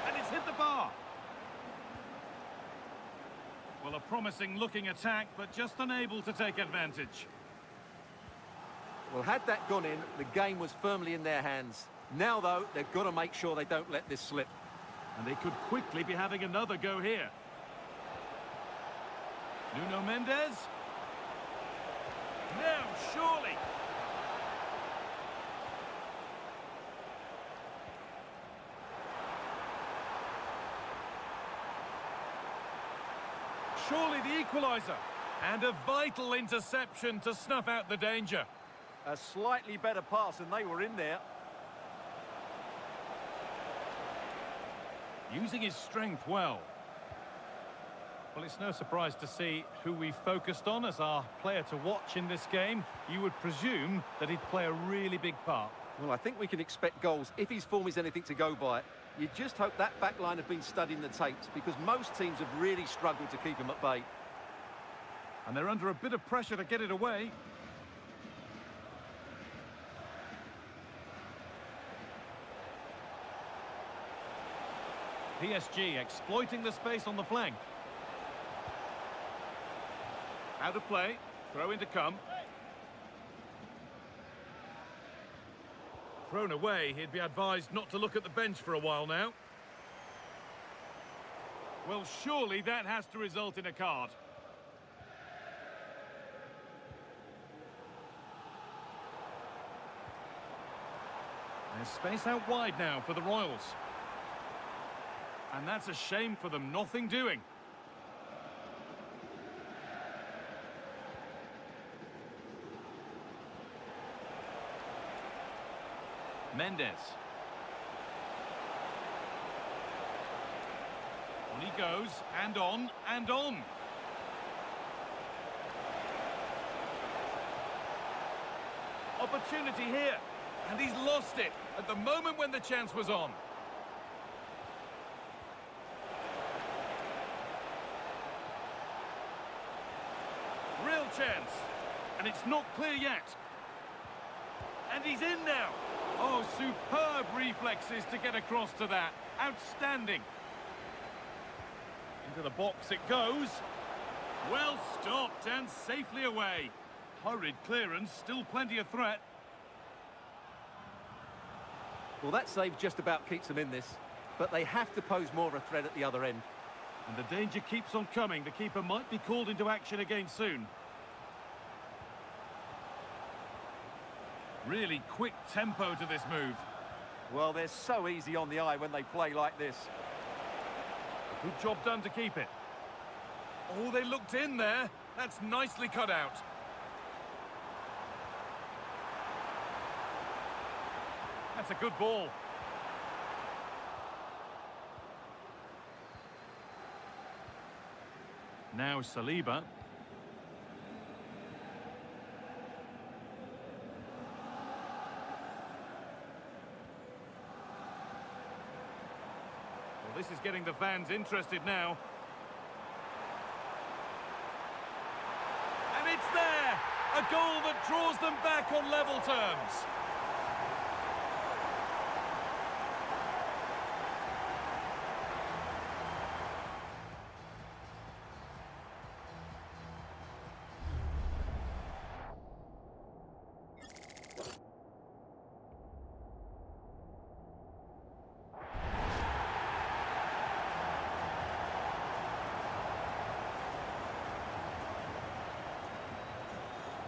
And it's hit the bar. Well, a promising looking attack, but just unable to take advantage. Well, had that gone in, the game was firmly in their hands. Now, though, they've got to make sure they don't let this slip. And they could quickly be having another go here. Nuno Mendes. Now, surely. Surely the equaliser. And a vital interception to snuff out the danger. A slightly better pass, and they were in there. Using his strength well. Well, it's no surprise to see who we focused on as our player to watch in this game. You would presume that he'd play a really big part. Well, I think we can expect goals if his form is anything to go by. You just hope that back line have been studying the tapes, because most teams have really struggled to keep him at bay. And they're under a bit of pressure to get it away. PSG exploiting the space on the flank. Out of play, throw in to come. Thrown away, he'd be advised not to look at the bench for a while now. Well, surely that has to result in a card. There's space out wide now for the Royals. And that's a shame for them, nothing doing. Mendes. On he goes, and on, and on. Opportunity here, and he's lost it at the moment when the chance was on. Real chance, and it's not clear yet. And he's in now. Oh, superb reflexes to get across to that. Outstanding. Into the box it goes. Well stopped and safely away. Hurried clearance, still plenty of threat. Well, that save just about keeps them in this, but they have to pose more of a threat at the other end. And the danger keeps on coming. The keeper might be called into action again soon. Really quick tempo to this move. Well, they're so easy on the eye when they play like this. Good job done to keep it. Oh, they looked in there. That's nicely cut out. That's a good ball. Now Saliba. Well, this is getting the fans interested now. And it's there! A goal that draws them back on level terms.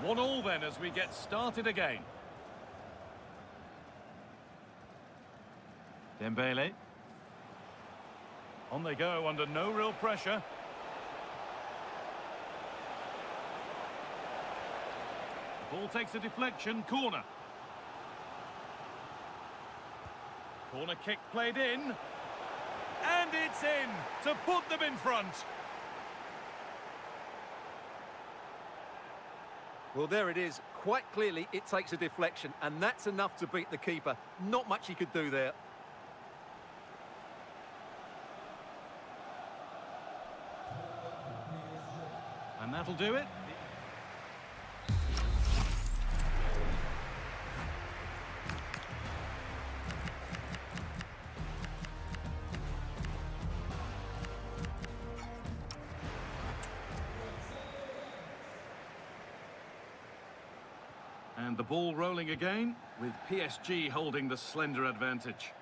One all then as we get started again. Dembele. On they go under no real pressure. Ball takes a deflection, corner. Corner kick played in. And it's in to put them in front. Well, there it is. Quite clearly, it takes a deflection, and that's enough to beat the keeper. Not much he could do there. And that'll do it. And the ball rolling again, with PSG holding the slender advantage.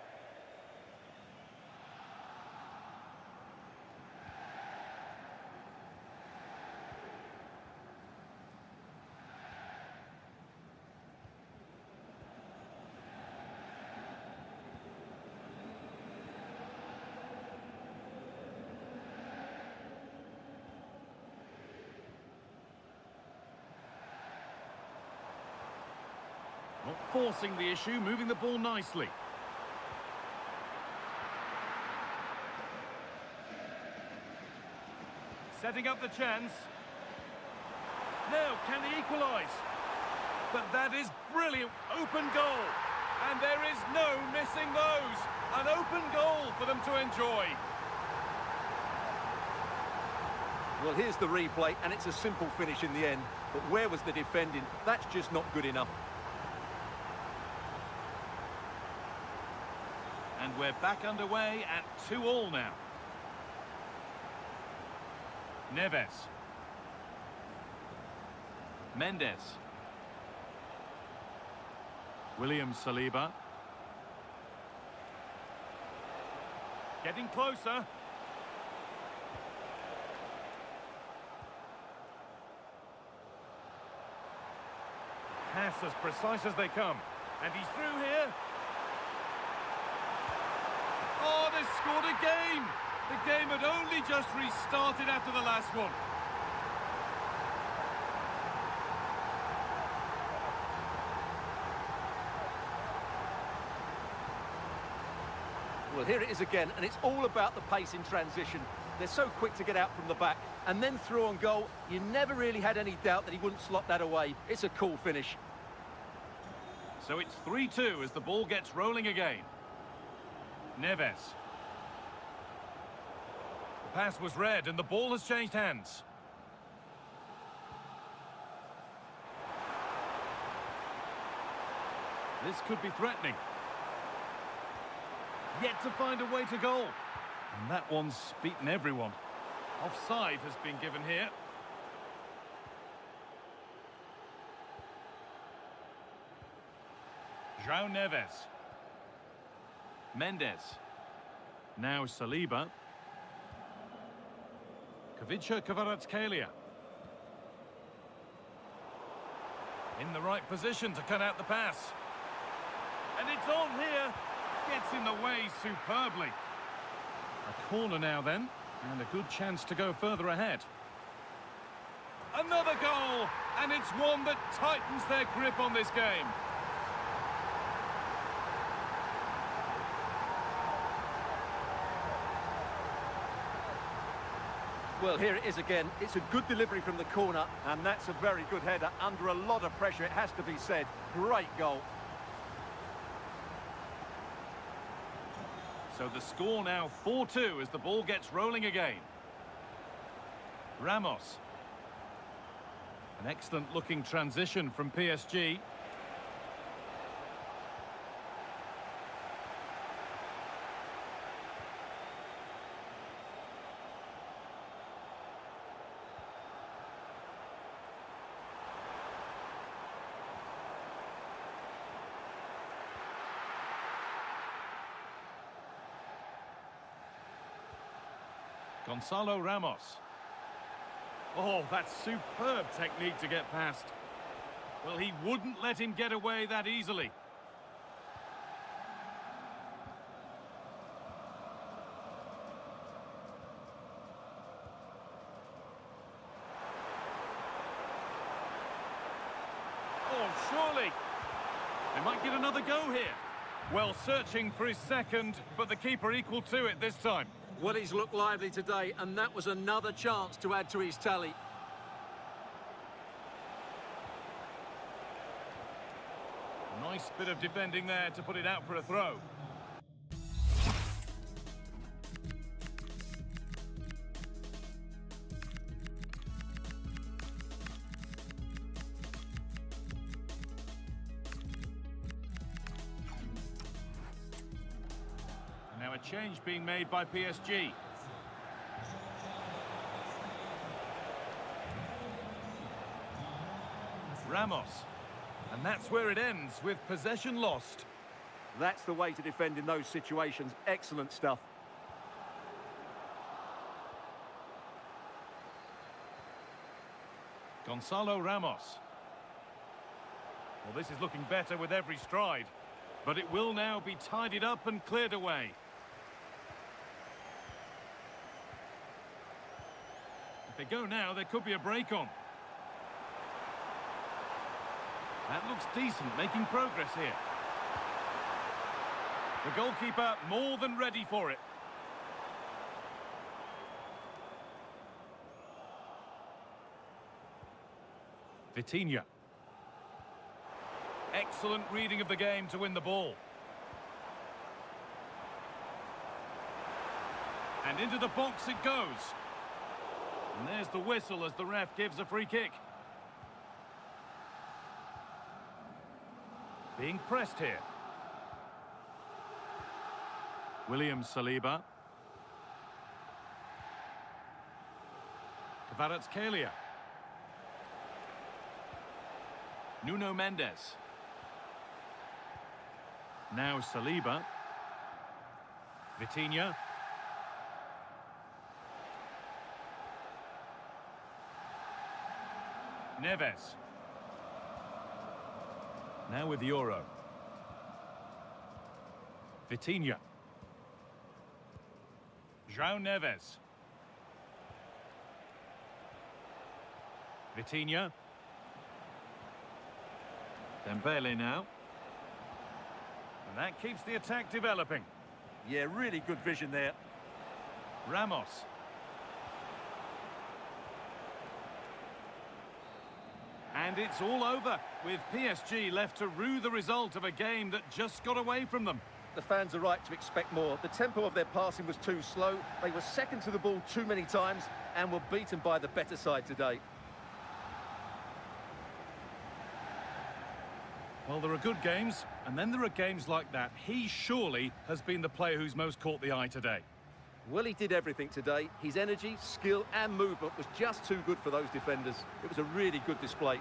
Not forcing the issue, moving the ball nicely. Setting up the chance. Now, can they equalise? But that is brilliant. Open goal. And there is no missing those. An open goal for them to enjoy. Well, here's the replay, and it's a simple finish in the end. But where was the defending? That's just not good enough. And we're back underway at 2-2 now. Neves. Mendes. William Saliba. Getting closer. Pass as precise as they come. And he's through here. Oh, they've scored again! The game had only just restarted after the last one. Well, here it is again, and it's all about the pace in transition. They're so quick to get out from the back, and then through on goal. You never really had any doubt that he wouldn't slot that away. It's a cool finish. So it's 3-2 as the ball gets rolling again. Neves. The pass was read and the ball has changed hands. This could be threatening. Yet to find a way to goal. And that one's beaten everyone. Offside has been given here. João Neves. Mendes. Now Saliba. Kvaratskhelia. In the right position to cut out the pass. And it's on here. Gets in the way superbly. A corner now then, and a good chance to go further ahead. Another goal, and it's one that tightens their grip on this game. Well, here it is again. It's a good delivery from the corner, and that's a very good header. Under a lot of pressure, it has to be said. Great goal. So the score now 4-2 as the ball gets rolling again. Ramos. An excellent looking transition from PSG. Gonzalo Ramos. Oh, that's superb technique to get past. Well, he wouldn't let him get away that easily. Oh, surely. They might get another go here. Well, searching for his second, but the keeper equal to it this time. Well, he's looked lively today, and that was another chance to add to his tally. Nice bit of defending there to put it out for a throw. Now a change being made by PSG. Ramos. And that's where it ends, with possession lost. That's the way to defend in those situations. Excellent stuff. Gonzalo Ramos. Well, this is looking better with every stride. But it will now be tidied up and cleared away. If they go now, there could be a break on. That looks decent, making progress here. The goalkeeper more than ready for it. Vitinha. Excellent reading of the game to win the ball. And into the box it goes. And there's the whistle as the ref gives a free kick. Being pressed here. William Saliba. Kvaratskhelia. Nuno Mendes. Now Saliba. Vitinha. Neves. Now with Euro. Vitinha. João Neves. Vitinha. Dembele now. And that keeps the attack developing. Yeah, really good vision there. Ramos. And it's all over, with PSG left to rue the result of a game that just got away from them. The fans are right to expect more. The tempo of their passing was too slow. They were second to the ball too many times and were beaten by the better side today. Well, there are good games, and then there are games like that. He surely has been the player who's most caught the eye today. Well, he did everything today. His energy, skill and movement was just too good for those defenders. It was a really good display.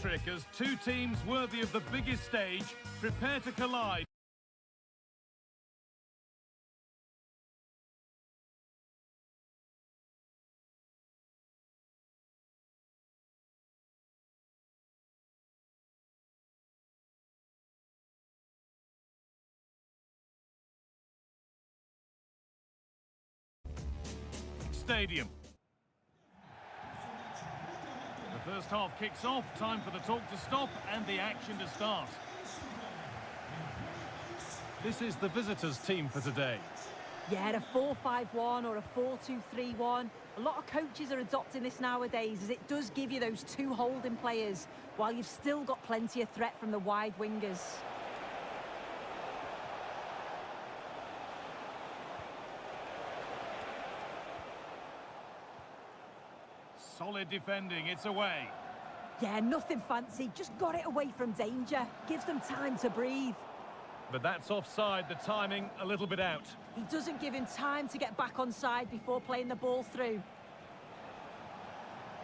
electric as two teams worthy of the biggest stage prepare to collide. Stadium. The first half kicks off, time for the talk to stop and the action to start. This is the visitors' team for today. Yeah, a 4-5-1 or a 4-2-3-1. A lot of coaches are adopting this nowadays as it does give you those two holding players while you've still got plenty of threat from the wide wingers. Solid defending, it's away. Yeah, nothing fancy, just got it away from danger. Gives them time to breathe. But that's offside, the timing a little bit out. He doesn't give him time to get back on side before playing the ball through.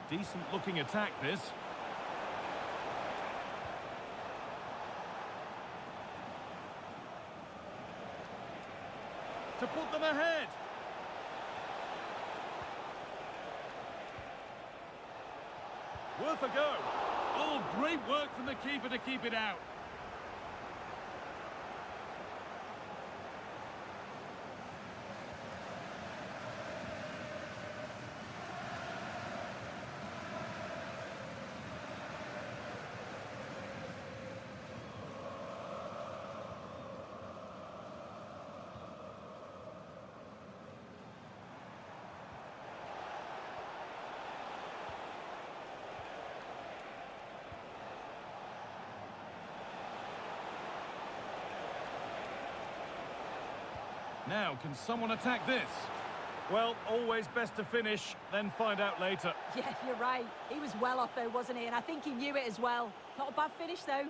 Decent looking attack this. To put them ahead. Worth a go. Oh, great work from the keeper to keep it out. Now, can someone attack this? Well, always best to finish, then find out later. Yeah, you're right. He was well off though, wasn't he? And I think he knew it as well. Not a bad finish though.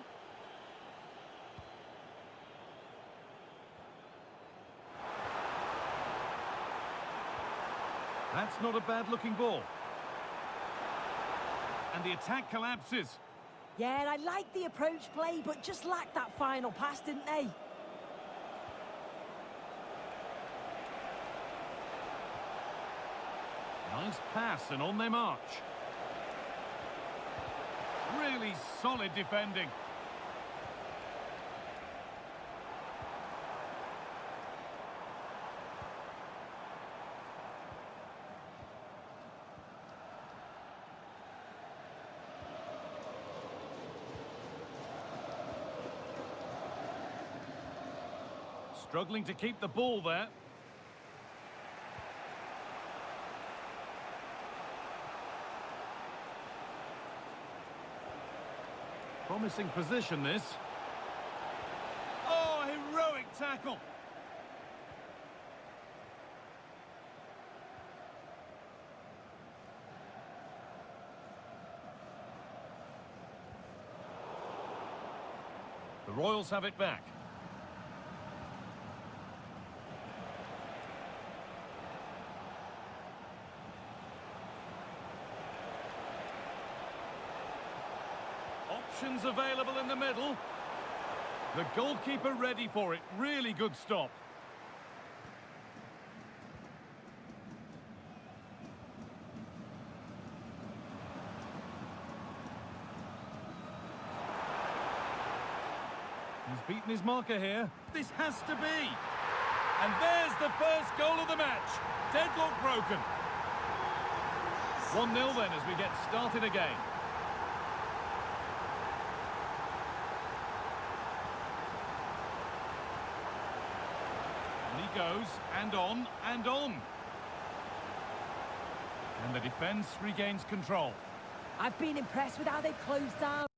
That's not a bad-looking ball. And the attack collapses. Yeah, I like the approach play, but just lacked that final pass, didn't they? Nice pass, and on they march. Really solid defending. Struggling to keep the ball there. Promising position, this. Oh, heroic tackle. The Royals have it back. Options available in the middle. The goalkeeper ready for it. Really good stop. He's beaten his marker here. This has to be. And there's the first goal of the match. Deadlock broken. 1-0 then as we get started again. And he goes, and on, and on. And the defence regains control. I've been impressed with how they've closed down.